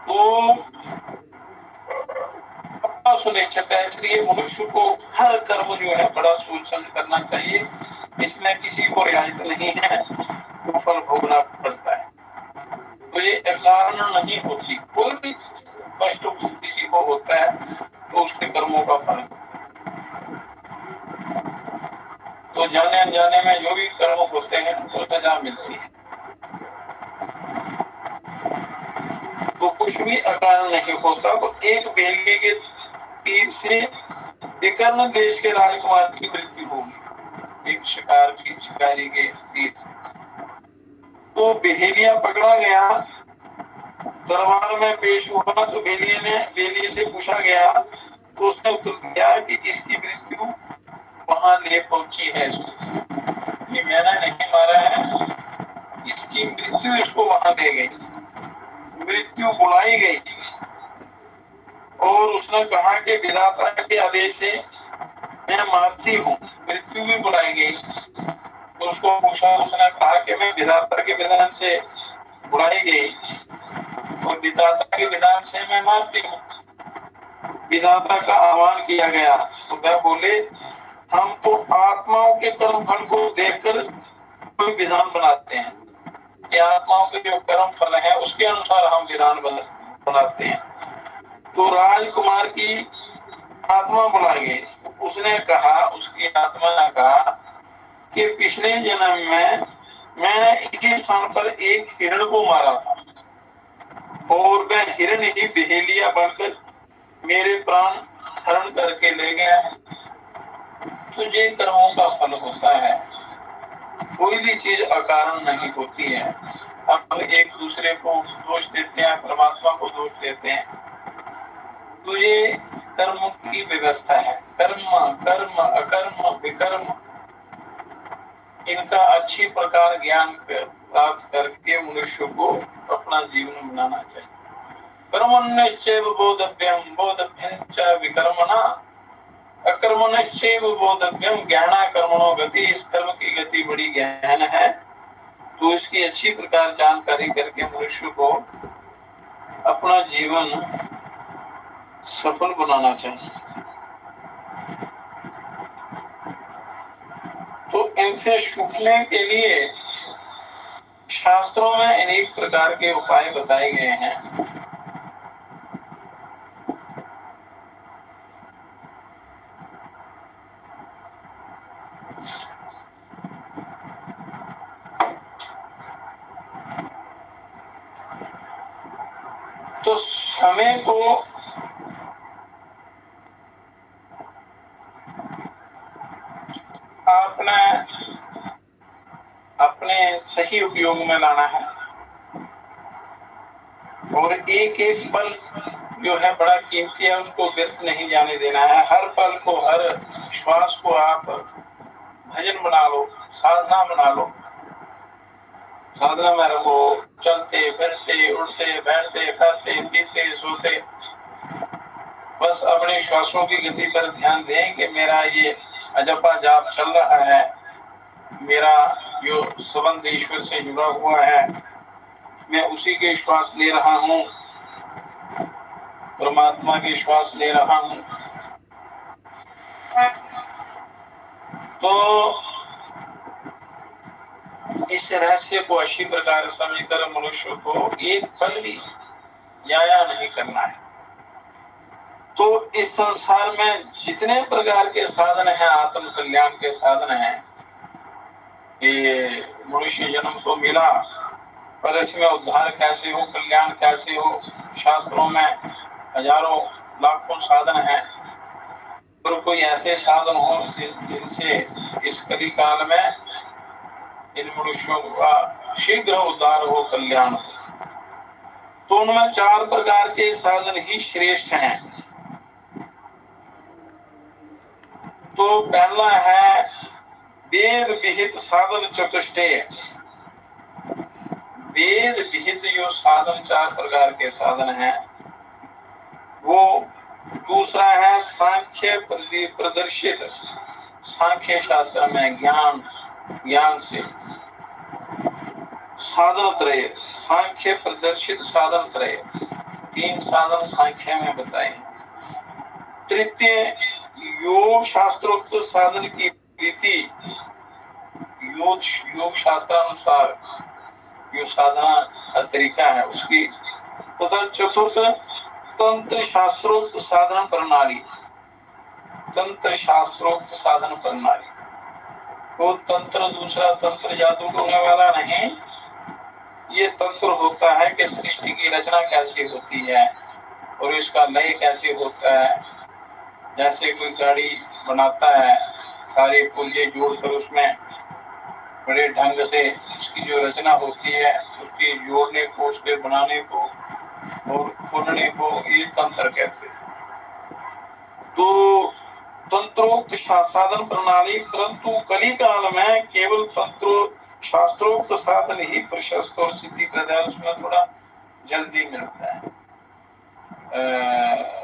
तो सुनिश्चित है, इसलिए मनुष्य को हर कर्म जो है बड़ा सोच समझ करना चाहिए। इसमें किसी को रियायत नहीं है, तो फल भोगना पड़ता है। तो ये अकारण नहीं होती, कोई भी कष्ट किसी को होता है तो उसके कर्मों का फल। तो जाने अनजाने में जो भी कर्म होते हैं उनको सजा मिलती है। तो कुछ भी अकारण नहीं होता। तो एक बेलगे के तीर से विकर्ण देश के राजकुमार की मृत्यु होगी, एक शिकारी के तीर से। तो बेहेलिया पकड़ा गया, दरबार में पेश हुआ। तो बेलिए से पूछा गया, तो उसने उत्तर दिया कि इसकी मृत्यु वहां ले पहुंची है, इसको ये मैंने नहीं मारा है, इसकी मृत्यु इसको वहां ले गई, मृत्यु बुलाई गई। और उसने कहा कि विधाता के आदेश से मैं मारती हूँ, मृत्यु भी बुलाई गई। तो उसको पूछा, उसने कहा कि मैं विधाता के विधान से बुलाई गई और विधाता के विधान से मैं मारती हूँ। विधाता का आह्वान किया गया तो वह बोले, हम तो आत्माओं के कर्म फल को देखकर कोई विधान बनाते हैं, कि आत्माओं के जो कर्म फल है उसके अनुसार हम विधान बनाते हैं। तो राजकुमार की आत्मा बुलाई गई। उसने कहा, उसकी आत्मा ने कहा कि पिछले जन्म में मैंने इसी स्थान पर एक हिरण को मारा था और वह हिरण ही बेहेलिया बनकर मेरे प्राण हरण करके ले गया है। तो ये कर्मों का फल होता है, कोई भी चीज अकारण नहीं होती है। हम एक दूसरे को दोष देते हैं, परमात्मा को दोष देते हैं। तो ये कर्म की व्यवस्था है। कर्म अकर्म विकर्म, इनका अच्छी प्रकार ज्ञान प्राप्त करके मनुष्य को अपना जीवन बनाना चाहिए। कर्मण्यश्चैव बोधव्यम बोधव्यं च विकर्मणा अकर्मण्यश्चैव बोधव्यम ज्ञाना कर्मणो गति। इस कर्म की गति बड़ी गहन है, तो इसकी अच्छी प्रकार जानकारी करके मनुष्य को अपना जीवन सफल बनाना चाहिए। तो इनसे छूटने के लिए शास्त्रों में अनेक प्रकार के उपाय बताए गए हैं। तो समय को आपने अपने सही उपयोग में लाना है और एक एक पल जो है बड़ा कीमती है, उसको व्यर्थ नहीं जाने देना है। हर पल को, हर श्वास को आप भजन बना लो, साधना बना लो, साधना में रहो। चलते फिरते उठते बैठते खाते पीते सोते बस अपने श्वासों की गति पर ध्यान दें कि मेरा ये अजपा जाप चल रहा है, मेरा जो संबंध ईश्वर से जुड़ा हुआ है, मैं उसी के श्वास ले रहा हूँ, परमात्मा के श्वास ले रहा हूँ। तो इस रहस्य को अच्छी प्रकार समझकर मनुष्य को एक पल भी जाया नहीं करना है। तो इस संसार में जितने प्रकार के साधन हैं, आत्म कल्याण के साधन हैं, ये मनुष्य जन्म तो मिला, पर इसमें उद्धार कैसे हो, कल्याण कैसे हो, शास्त्रों में हजारों लाखों साधन हैं। और कोई ऐसे साधन हो जिनसे इस कली काल में इन मनुष्यों का शीघ्र उद्धार हो, कल्याण हो। तो उनमें 4 प्रकार के साधन ही श्रेष्ठ हैं। तो पहला है वेद विहित साधन चतुष्टय। वेद विहित जो साधन 4 प्रकार के साधन हैं वो। दूसरा है सांख्य प्रदर्शित, सांख्य शास्त्र में ज्ञान से साधन त्रय, सांख्य प्रदर्शित साधन त्रय, 3 साधन सांख्य में बताए। तृतीय योग शास्त्रोक्त साधन की रीति, योग शास्त्रानुसार जो साधना का तरीका है उसकी। तथा चतुर्थ तंत्र शास्त्रोक्त साधन प्रणाली, तंत्र शास्त्रोक्त साधन प्रणाली। वो तंत्र दूसरा तंत्र जादू टोने वाला नहीं, ये तंत्र होता है कि सृष्टि की रचना कैसे होती है और इसका लय कैसे होता है। जैसे कोई गाड़ी बनाता है, सारे पुर्जे जोड़कर उसमें बड़े ढंग से उसकी जो रचना होती है, उसके जोड़ने को, उसके बनाने को और खोलने को ये तंत्र कहते हैं। तो तंत्रोक्त साधन प्रणाली, परंतु कली काल में केवल तंत्रों शास्त्रोक्त साधन ही प्रशस्त और सिद्धि प्रदान, उसमें थोड़ा जल्दी मिलता है,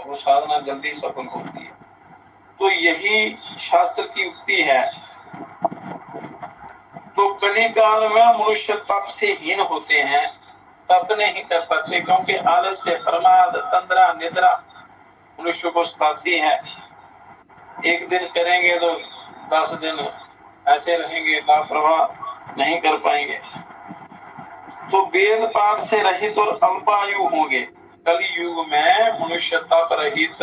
वो साधना जल्दी सफल होती है। तो यही शास्त्र की युक्ति है। तो कली काल में मनुष्य तप से हीन होते हैं, तप नहीं कर पाते, क्योंकि आलस्य, प्रमाद, तंद्रा, निद्रा मनुष्य को सताती है। एक दिन करेंगे तो 10 दिन ऐसे रहेंगे, लापरवाह नहीं कर पाएंगे। तो वेद पाठ से रहित और अल्पायु होंगे। कली युग में मनुष्य तप रहित,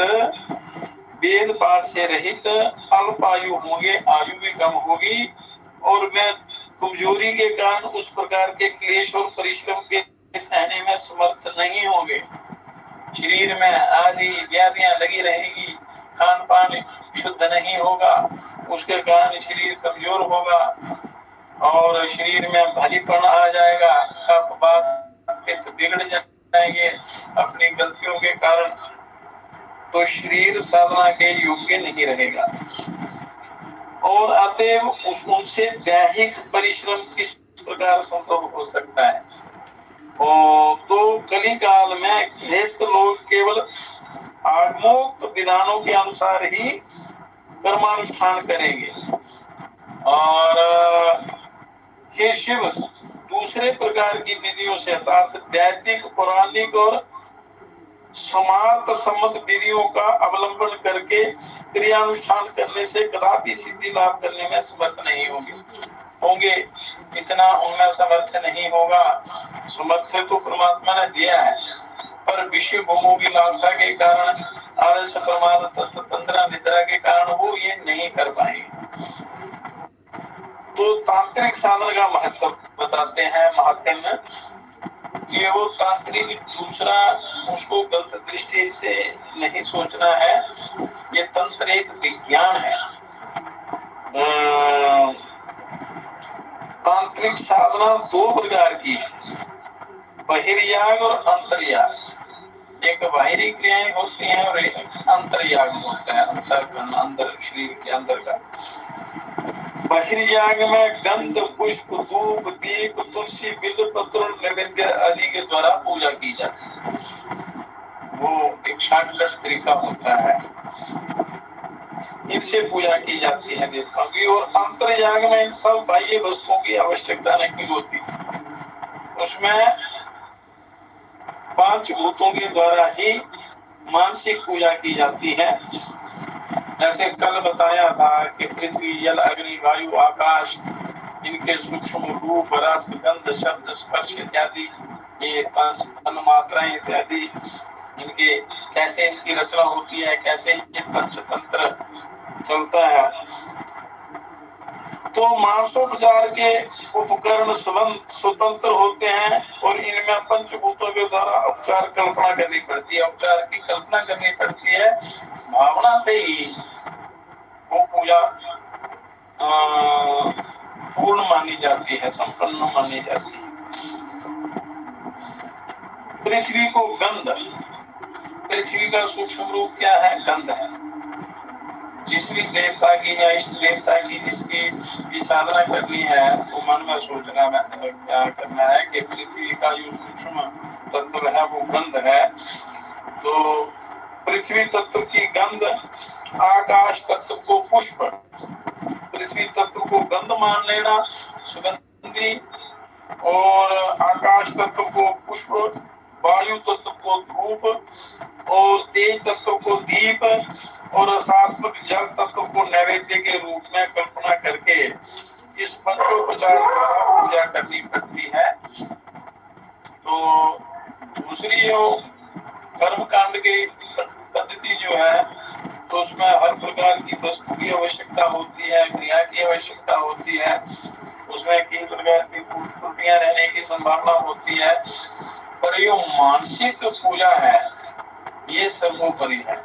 वेद पाठ से रहित, अल्पायु होंगे, आयु भी कम होगी और वे कमजोरी के कारण उस प्रकार के क्लेश और परिश्रम के सहने में समर्थ नहीं होंगे। शरीर में आदि व्याधियां लगी रहेगी, खान पान शुद्ध नहीं होगा, उसके कारण शरीर कमजोर होगा और शरीर में भारीपन आ जाएगा, कफ वात पित्त बिगड़ जाएंगे अपनी गलतियों के कारण। तो शरीर साधना के योग्य नहीं रहेगा और अतएव उनसे दैहिक परिश्रम किस प्रकार संभव हो सकता है। तो कली काल में गृहस्थ लोग केवल आगमोक्त विधानों के अनुसार ही कर्मानुष्ठान करेंगे और हे शिव, दूसरे प्रकार की विधियों से अर्थात वैदिक, पौराणिक और समार्थ सम्मत विधियों का अवलंबन करके क्रियानुष्ठान करने से कदापि सिद्धि लाभ करने में समर्थ नहीं होंगे। इतना उनमें समर्थ नहीं होगा। समर्थ तो परमात्मा ने दिया है, पर विषय भोगों की लालसा के कारण, आलस्य, प्रमाद, तंद्रा, निद्रा के कारण वो ये नहीं कर पाएंगे। तो तांत्रिक साधन का महत्व बताते हैं महात्मा कि वो तांत्रिक, दूसरा उसको गलत दृष्टि से नहीं सोचना है। ये तंत्र एक विज्ञान है। तांत्रिक साधना 2 प्रकार की है, बहिर्याग और अंतर्याग। एक बाहरी क्रियाएं होती हैं और एक अंतर्याग होता है, अंतर्करण, अंदर शरीर के अंदर का। बहिर्याग में गंध, पुष्प, धूप, दीप, तुलसी, बिल्व पत्र, नैवेद्य आदि के द्वारा पूजा की जाती है। वो एक शॉर्टकट तरीका होता है, इनसे पूजा की जाती है देवताओं की। और अंतर्याग में इन सब बाह्य वस्तुओं की आवश्यकता नहीं होती, उसमें 5 भूतों के द्वारा ही मानसिक पूजा की जाती है। जैसे कल बताया था कि पृथ्वी, जल, अग्नि, वायु, आकाश इनके सूक्ष्म रूप, रस, गंध, शब्द, स्पर्श इत्यादि, ये पंच तन मात्राएं इत्यादि, इनके कैसे इनकी रचना होती है, कैसे ये पंचतंत्र चलता है। तो मानसोपचार के उपकरण स्वतंत्र होते हैं और इनमें पंचभूतों के द्वारा उपचार कल्पना करनी पड़ती है। उपचार की कल्पना करनी पड़ती है, भावना से ही वो पूजा पूर्ण मानी जाती है, संपन्न मानी जाती है। पृथ्वी को गंध, पृथ्वी का सूक्ष्म रूप क्या है? गंध है। जिस भी देवता की या इष्ट देवता की जिसकी भी साधना करनी है तो मन में सोचना है, क्या करना है कि पृथ्वी का जो सूक्ष्म तत्व है वो गंध है। तो पृथ्वी तत्व की गंध, आकाश तत्व को पुष्प, पृथ्वी तत्व को गंध मान लेना, सुगंधी, और आकाश तत्व को पुष्प, वायु तत्व को धूप, और तेज तत्व को दीप, और सात्विक जल तत्व को नैवेद्य के रूप में कल्पना करके इस पंचोपचार द्वारा पूजा करनी पड़ती है। तो दूसरी जो कर्मकांड की पद्धति जो है तो उसमें हर प्रकार की वस्तु की आवश्यकता होती है, क्रिया की आवश्यकता होती है, उसमें कई प्रकार की त्रुटियां रहने की संभावना होती है, पर ये मानसिक पूजा है ये सर्वोपरि है।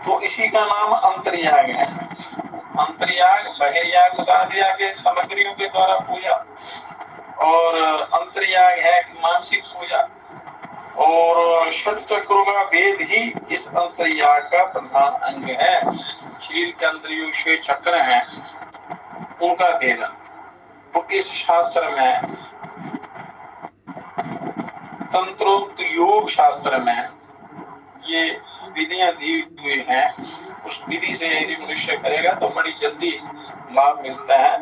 तो इसी का नाम अंतर्याग है। अंतर्याग, बहिर्याग बता दिया कि सामग्रियों के द्वारा पूजा, और अंतर्याग है मानसिक पूजा, और षट चक्रों का भेद ही इस अंतर्याग का प्रधान अंग है। शरीर के अंदर जो 6 चक्र हैं उनका भेद, तो इस शास्त्र में, तंत्रोक्त योग शास्त्र में ये विधियां दी हुई हैं। उस विधि से यदि मनुष्य करेगा तो बड़ी जल्दी लाभ मिलता है,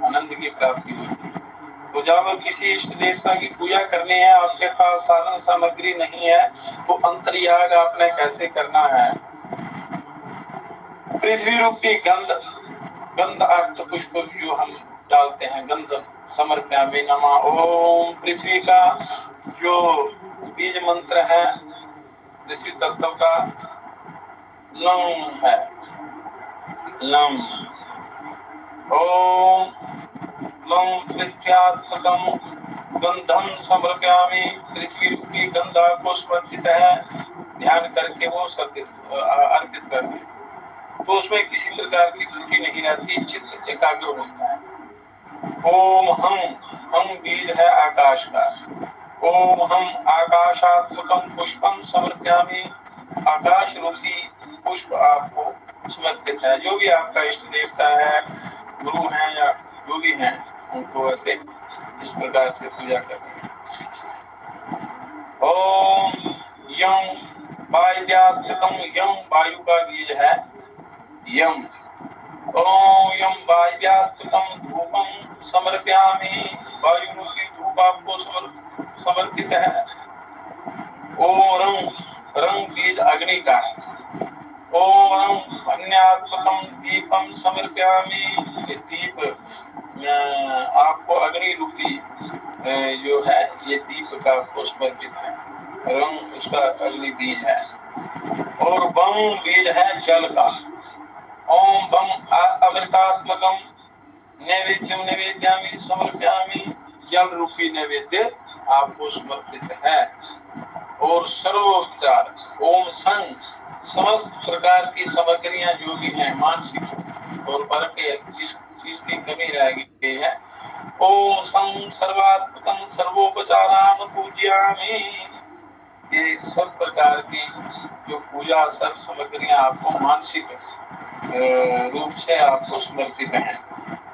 आनंद की प्राप्ति होती है। तो जब किसी इष्ट देवता की पूजा करनी है, आपके पास साधन सामग्री नहीं है, तो अंतर्याग आपने कैसे करना है? पृथ्वी रूपी गंध आक्त पुष्प जो हम डालते हैं, गंध समर्पयामि नमः। ओम, पृथ्वी का जो बीज मंत्र है पृथ्वी तत्व का लम है, लम। ओम लम पृथ्व्यात्मकं गंधं समर्पयामि, पृथ्वी रूपी गंधा को समर्पित है, ध्यान करके वो अर्पित करते, तो उसमें किसी प्रकार की त्रुटि नहीं रहती, चित्त एकाग्र होता है। ओम हम बीज है आकाश का। ओम हम आकाशात्मकं पुष्पं समर्पयामि, आकाश रूपी पुष्प आपको समर्पित है। जो भी आपका इष्ट देवता है, गुरु हैं या जो भी हैं, उनको ऐसे इस प्रकार से पूजा करनी है। ओम यम वायव्यात्मकं, यम वायु का बीज है, यम। ओम यम वायव्यात्मकं धूपं समर्पयामि, वायु रूपी धूप आपको समर्पित है। ओम रंग बीज अग्नि का। ओम अन्यात्मकं दीपं समर्पयामि, ये दीप आपको अग्नि रूपी जो है ये दीप का आपको समर्पित है, रंग उसका अग्नि बीज है। और बम बीज है जल का। ओम बम अमृतात्मकं नैवेद्यम नैवेद्यामि समर्पयामि, जल रूपी नैवेद्य आपको समर्पित है। और सर्वोपचार ओम संग, समस्त प्रकार की सामग्रियां जो भी हैं मानसिक तौर पर के जिस चीज की कमी रह गई है, ओम संग सर्वात्मकं सर्वोपचारान् पूज्यामि, ये सब प्रकार की जो पूजा सब सामग्रियां आपको मानसिक रूप से आपको समर्पित हैं।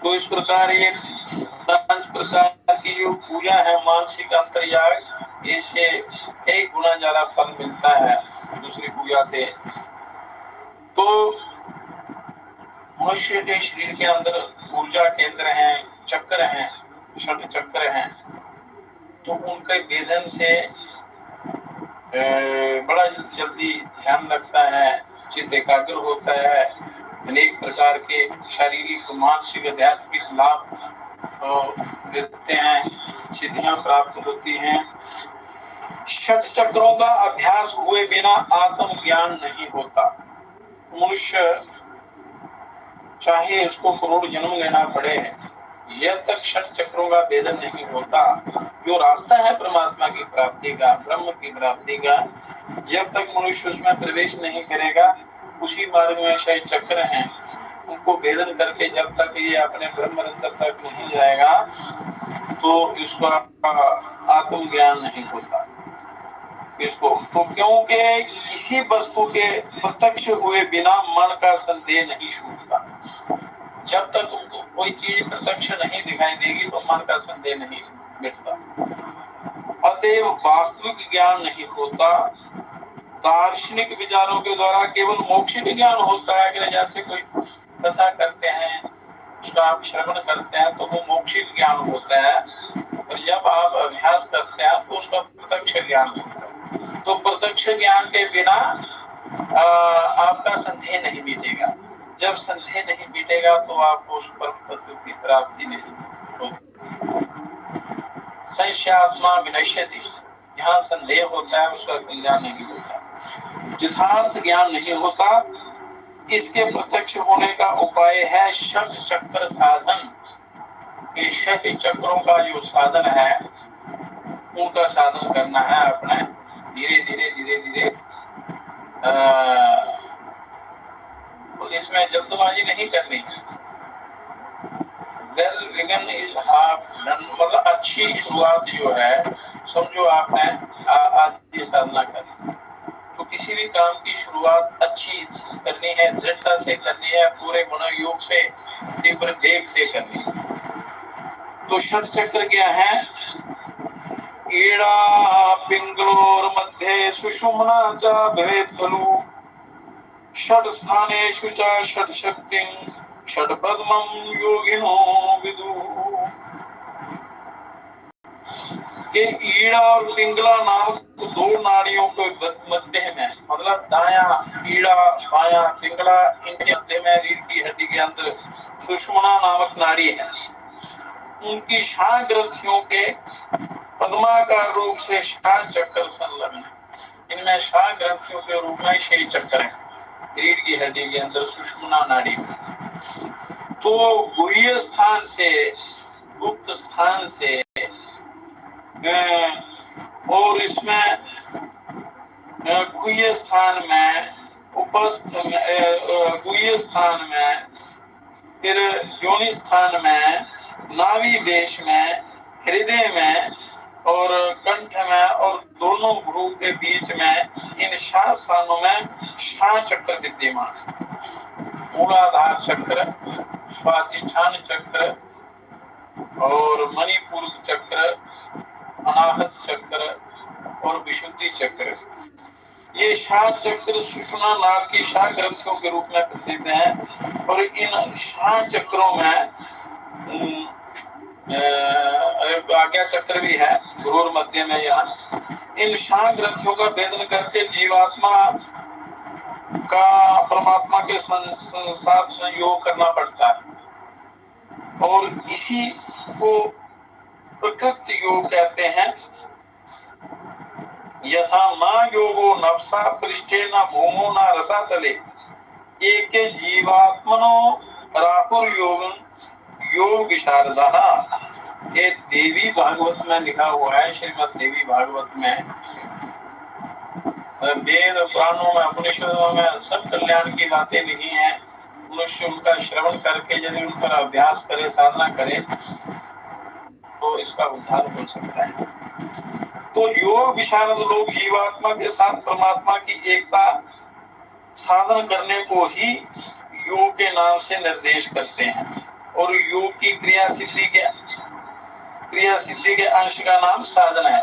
तो इस प्रकार ये 5 प्रकार की जो पूजा है मानसिक अंतर्याग, इससे कई गुना ज्यादा फल मिलता है दूसरी पूजा से। तो मनुष्य के शरीर के अंदर ऊर्जा केंद्र हैं, चक्र हैं, 6 चक्र हैं, तो उनके वेदन से बड़ा जल्दी ध्यान लगता है, चित्त एकाग्र होता है, अनेक प्रकार प्रकार के शारीरिक, मानसिक, आध्यात्मिक लाभ मिलते हैं, सिद्धियां प्राप्त होती हैं। षट चक्रों का अभ्यास हुए बिना आत्मज्ञान नहीं होता। मनुष्य चाहे उसको करोड़ जन्म लेना पड़े, जब तक षट चक्रों का भेदन नहीं होता, जो रास्ता है परमात्मा की प्राप्ति का, ब्रह्म की प्राप्ति का, जब तक मनुष्य उसमें प्रवेश नहीं करेगा, उसी मार्ग में 6 चक्र हैं, उनको भेदन करके जब तक ये अपने ब्रह्म रंध्र तक नहीं जाएगा, तो इसका आत्मज्ञान नहीं होता। इसको तो क्योंकि किसी वस्तु के प्रत्यक्ष हुए बिना मन का संदेह नहीं छूटता। जब तक कोई चीज प्रत्यक्ष नहीं दिखाई देगी तो मन का संदेह नहीं मिटता। अतएव वास्तविक ज्ञान नहीं होता। दार्शनिक विचारों के द्वारा केवल मौखिक ज्ञान होता है कि जैसे कोई कथा करते हैं, उसका आप श्रवण करते हैं तो वो मौखिक ज्ञान होता है, और जब आप अभ्यास करते हैं तो उसका प्रत्यक्ष ज्ञान होता है। तो प्रत्यक्ष ज्ञान के बिना आपका संदेह नहीं मिटेगा। जब संदेह नहीं मिटेगा तो आपको उस परम तत्व की प्राप्ति नहीं होगी। संशयात्मा विनश्यति, यहाँ संदेह होता है उसका कल्याण नहीं होता। यथार्थ ज्ञान नहीं होता। इसके प्रत्यक्ष होने का उपाय है षट चक्र साधन। ये 6 चक्रों का जो साधन है, उनका साधन करना है अपने, धीरे धीरे तो इसमें जल्दबाजी नहीं करनी। Well begun is half done, मतलब अच्छी शुरुआत जो है, समझो आपने आदि साधना करनी, तो किसी भी काम की शुरुआत अच्छी करनी है, दृढ़ता से करनी है, पूरे मनोयोग से, तीव्र वेग से करनी है। तो षट चक्र क्या है? ईड़ा पिंगलोर मध्ये सुषुम्ना च भवेत् खलु षट स्थानेषु च षट शक्तिं षट पद्मं योगिनो विदुः। ये ईड़ा और पिंगला नामक 2 नाड़ियों के मध्य में, मतलब दायां ईड़ा बायां पिंगला, इनके मध्य में रीढ़ की हड्डी के अंदर सुषुम्ना नामक नाड़ी है। उनकी शाह ग्रंथियों के पद्माकार रूप से शाह चक्र संलग्न है। इनमें शाह ग्रंथियों के रूप में 6 चक्र हैं रीढ़ की हड्डी के अंदर सुषुम्ना नाड़ी में। तो गुह्य स्थान से, गुप्त स्थान से, और इसमें गुह्य स्थान में, उपस्थ में, गुह्य स्थान में, फिर योनि स्थान में, नाभि देश में, हृदय में और कंठ में और दोनों भ्रू के बीच में, इन 7 स्थानों में शाह चक्र विद्यमान है। मूलाधार चक्र, स्वाधिष्ठान चक्र और मणिपुर चक्र, अनाहत चक्र और विशुद्धि चक्र। ये 7 चक्र सुषुम्ना नाड़ की शाह ग्रंथियों के रूप में प्रसिद्ध हैं। और इन शाह चक्रों में आज्ञा चक्र भी है भ्रूर मध्य में। यहाँ इन शाह ग्रंथियों का भेदन करके जीवात्मा का परमात्मा के साथ संयोग करना पड़ता है, और इसी को प्रकृति योग कहते हैं। यथा न योगो नवसा पृष्ठे न भूमो न रसातले एक जीवात्मनो राहुर योग योग विशारदः। ये देवी भागवत में लिखा हुआ है, श्रीमद् देवी भागवत में। वेद पुराणों में, उपनिषदों में सब कल्याण की बातें लिखी हैं। मनुष्य उनका श्रवण करके यदि उन पर अभ्यास करे, साधना करे, तो इसका उद्धार हो सकता है। तो योग विशारद लोग जीवात्मा के साथ परमात्मा की एकता साधन करने को ही योग के नाम से निर्देश करते हैं। और योग की क्रिया सिद्धि के अंश का नाम साधन है।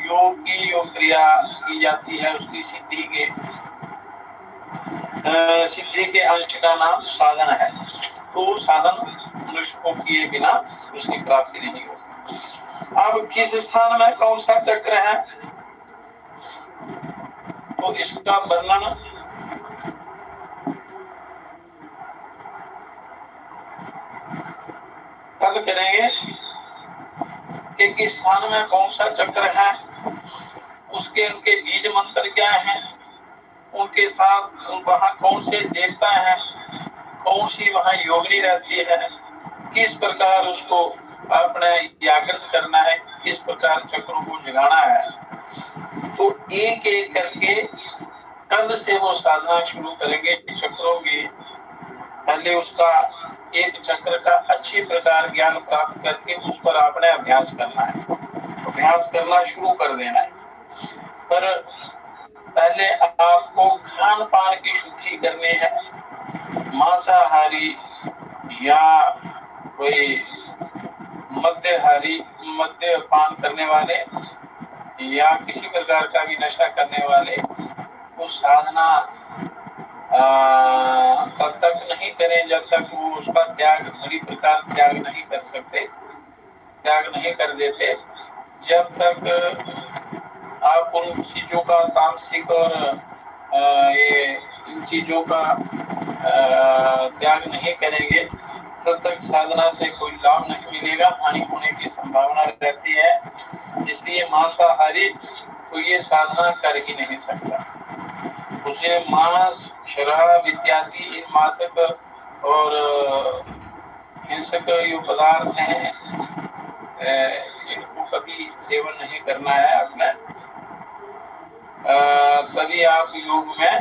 योग की जो क्रिया की जाती है उसकी सिद्धि के अंश का नाम साधन है। तो साधन मनुष्य को किए बिना उसकी प्राप्ति नहीं होती। अब किस स्थान में कौन सा चक्र है, तो इसका वर्णन हल करेंगे कि किस स्थान में कौन सा चक्र है, उसके उनके बीज मंत्र क्या हैं, उनके साथ वहाँ कौन से देवता हैं, कौन सी वहाँ योगिनी रहती है, किस प्रकार उसको अपने जागृत करना है, किस प्रकार चक्रों को जगाना है। तो एक एक करके कल से वो साधना शुरू करेंगे चक्रों की। पहले उसका एक चक्र का अच्छी प्रकार ज्ञान प्राप्त करके उस पर आपने अभ्यास करना है, अभ्यास करना शुरू कर देना है। पर पहले आपको खान पान की शुद्धि करनी है। मांसाहारी या कोई मद्यपान करने वाले या किसी प्रकार का भी नशा करने वाले वो साधना तब तक नहीं करें जब तक वो उसका त्याग पूरी प्रकार त्याग नहीं कर सकते, त्याग नहीं कर देते। जब तक आप उन चीजों का तामसिक और ये इन चीजों का त्याग नहीं करेंगे तब तक साधना से कोई लाभ नहीं मिलेगा, हानि होने की संभावना रहती है। इसलिए मांसाहारी तो ये साधना कर ही नहीं सकता। उसे मांस, शराब इत्यादि इन मादक और हिंसक जो पदार्थ हैं इनको कभी सेवन नहीं करना है अपने। तभी आप योग में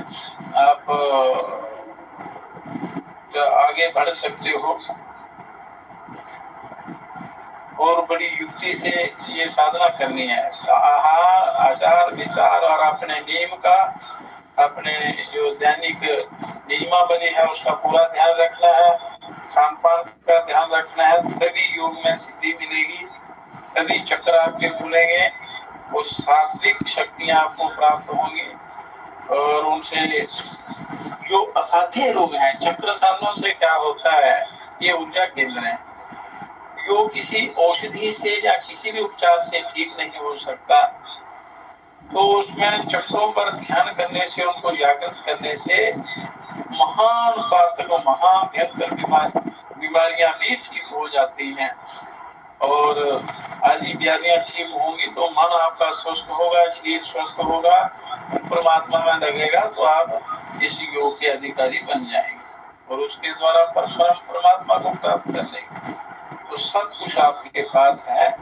आप आगे बढ़ सकते हो और बड़ी युक्ति से ये साधना करनी है। आहार, आचार, विचार और अपने नियम का, अपने जो दैनिक नियमावली है उसका पूरा ध्यान रखना है, खान पान का ध्यान रखना है। तभी योग में सिद्धि मिलेगी, तभी चक्र आपके खुलेंगे, वो सात्विक शक्तियां आपको प्राप्त होंगी और उनसे जो असाध्य रोग हैं, चक्र साधनों से क्या होता है, ये ऊर्जा केंद्र है, जो किसी औषधि से या किसी भी उपचार से ठीक नहीं हो सकता। तो उसमें चक्रों पर ध्यान करने से, उनको जागृत करने से महान पातक, महाभयंकर बीमारियां भी ठीक हो जाती हैं और आदि व्याधियां ठीक होंगी तो मन आपका स्वस्थ होगा, शरीर स्वस्थ होगा, परमात्मा में लगेगा तो आप इस योग के अधिकारी बन जाएंगे और उसके द्वारा परमात्मा को प्राप्त कर लेंगे। तो सब कुछ आपके पास है,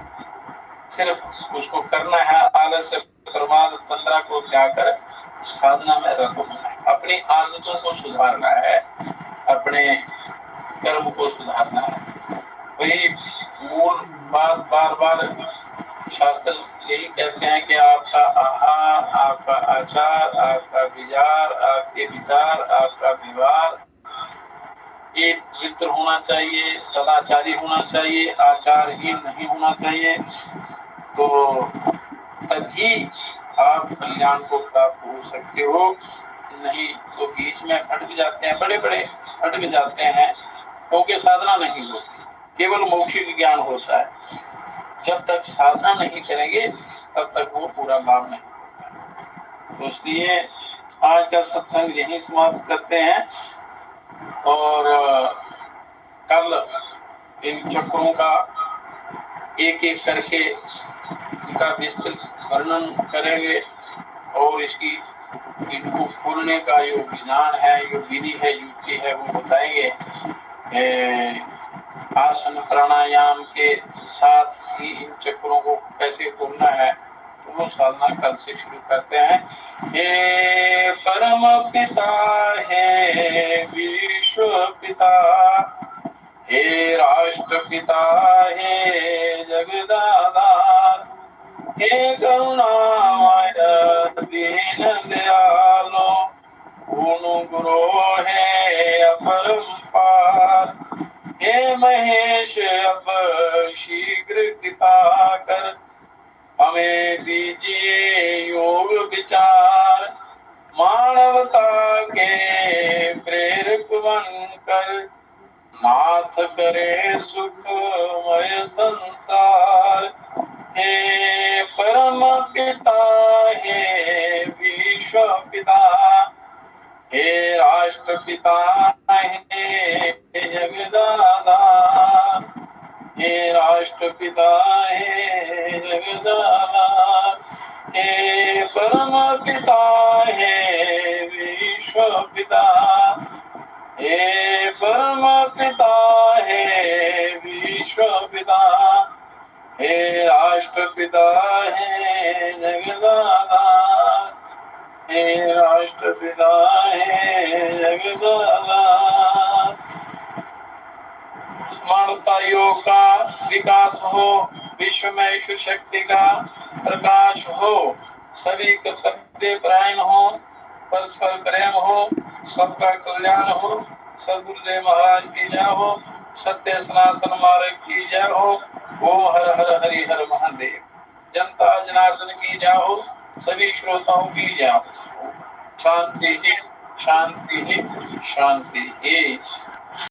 सिर्फ उसको करना है। आलस्य, प्रमाद, तंद्रा को त्याग कर साधना में रत होना है, अपनी आदतों को सुधारना है, अपने कर्म को सुधारना है। वही मूल बात बार बार शास्त्र यही कहते हैं कि आपका आहार, आपका आचार, आपका विचार, आपके विचार, आपका व्यवहार ये पवित्र होना चाहिए, सदाचारी होना चाहिए, आचारहीन नहीं होना चाहिए। तो तभी आप कल्याण को प्राप्त हो सकते हो, नहीं तो बीच में भटक जाते हैं, बड़े बड़े भटक जाते हैं क्योंकि साधना नहीं होती, केवल मौखिक ज्ञान होता है। जब तक साधना नहीं करेंगे तब तक वो पूरा लाभ नहीं होता। तो इसलिए आज का सत्संग यहीं समाप्त करते हैं और कल इन चक्रों का एक एक करके इनका विस्तृत वर्णन करेंगे और इनको खोलने का जो विधान है, जो विधि है, युक्ति है वो बताएंगे। आसन प्राणायाम के साथ ही इन चक्रों को कैसे खोलना है तो वो साधना कल से शुरू करते हैं। हे परम पिता, हे विश्व पिता, हे राष्ट्र पिता, हे जगदाधार, हे करुणामय दीन दयालो, पूर्ण गुरु हे अपरंपार, हे महेश अब शीघ्र कृपा कर, हमें दीजिए योग विचार, मानवता के प्रेरक बनकर नाथ करे सुखमय संसार। हे परम पिता, हे विश्व पिता, हे राष्ट्र पिता, हे जगदाधार, हे राष्ट्रपिता हे जगदाधार, हे परम पिता हे विश्व पिता, हे परम पिता हे विश्व पिता, हे राष्ट्रपिता हे जगदाधार, हे राष्ट्रपिता हे जगदाधार। समानता योग का विकास हो, विश्व में ईश्वर शक्ति का प्रकाश हो, सभी कर्तव्य परायण हो, परस्पर प्रेम हो, सबका कल्याण हो, सदगुरुदेव महाराज की जय हो, सत्य सनातन मार्ग की जय हो। ओम हर हर हरि हर महादेव। जनता जनार्दन की जय हो, सभी श्रोताओं की जय हो। शांति ही शांति ही शांति ही।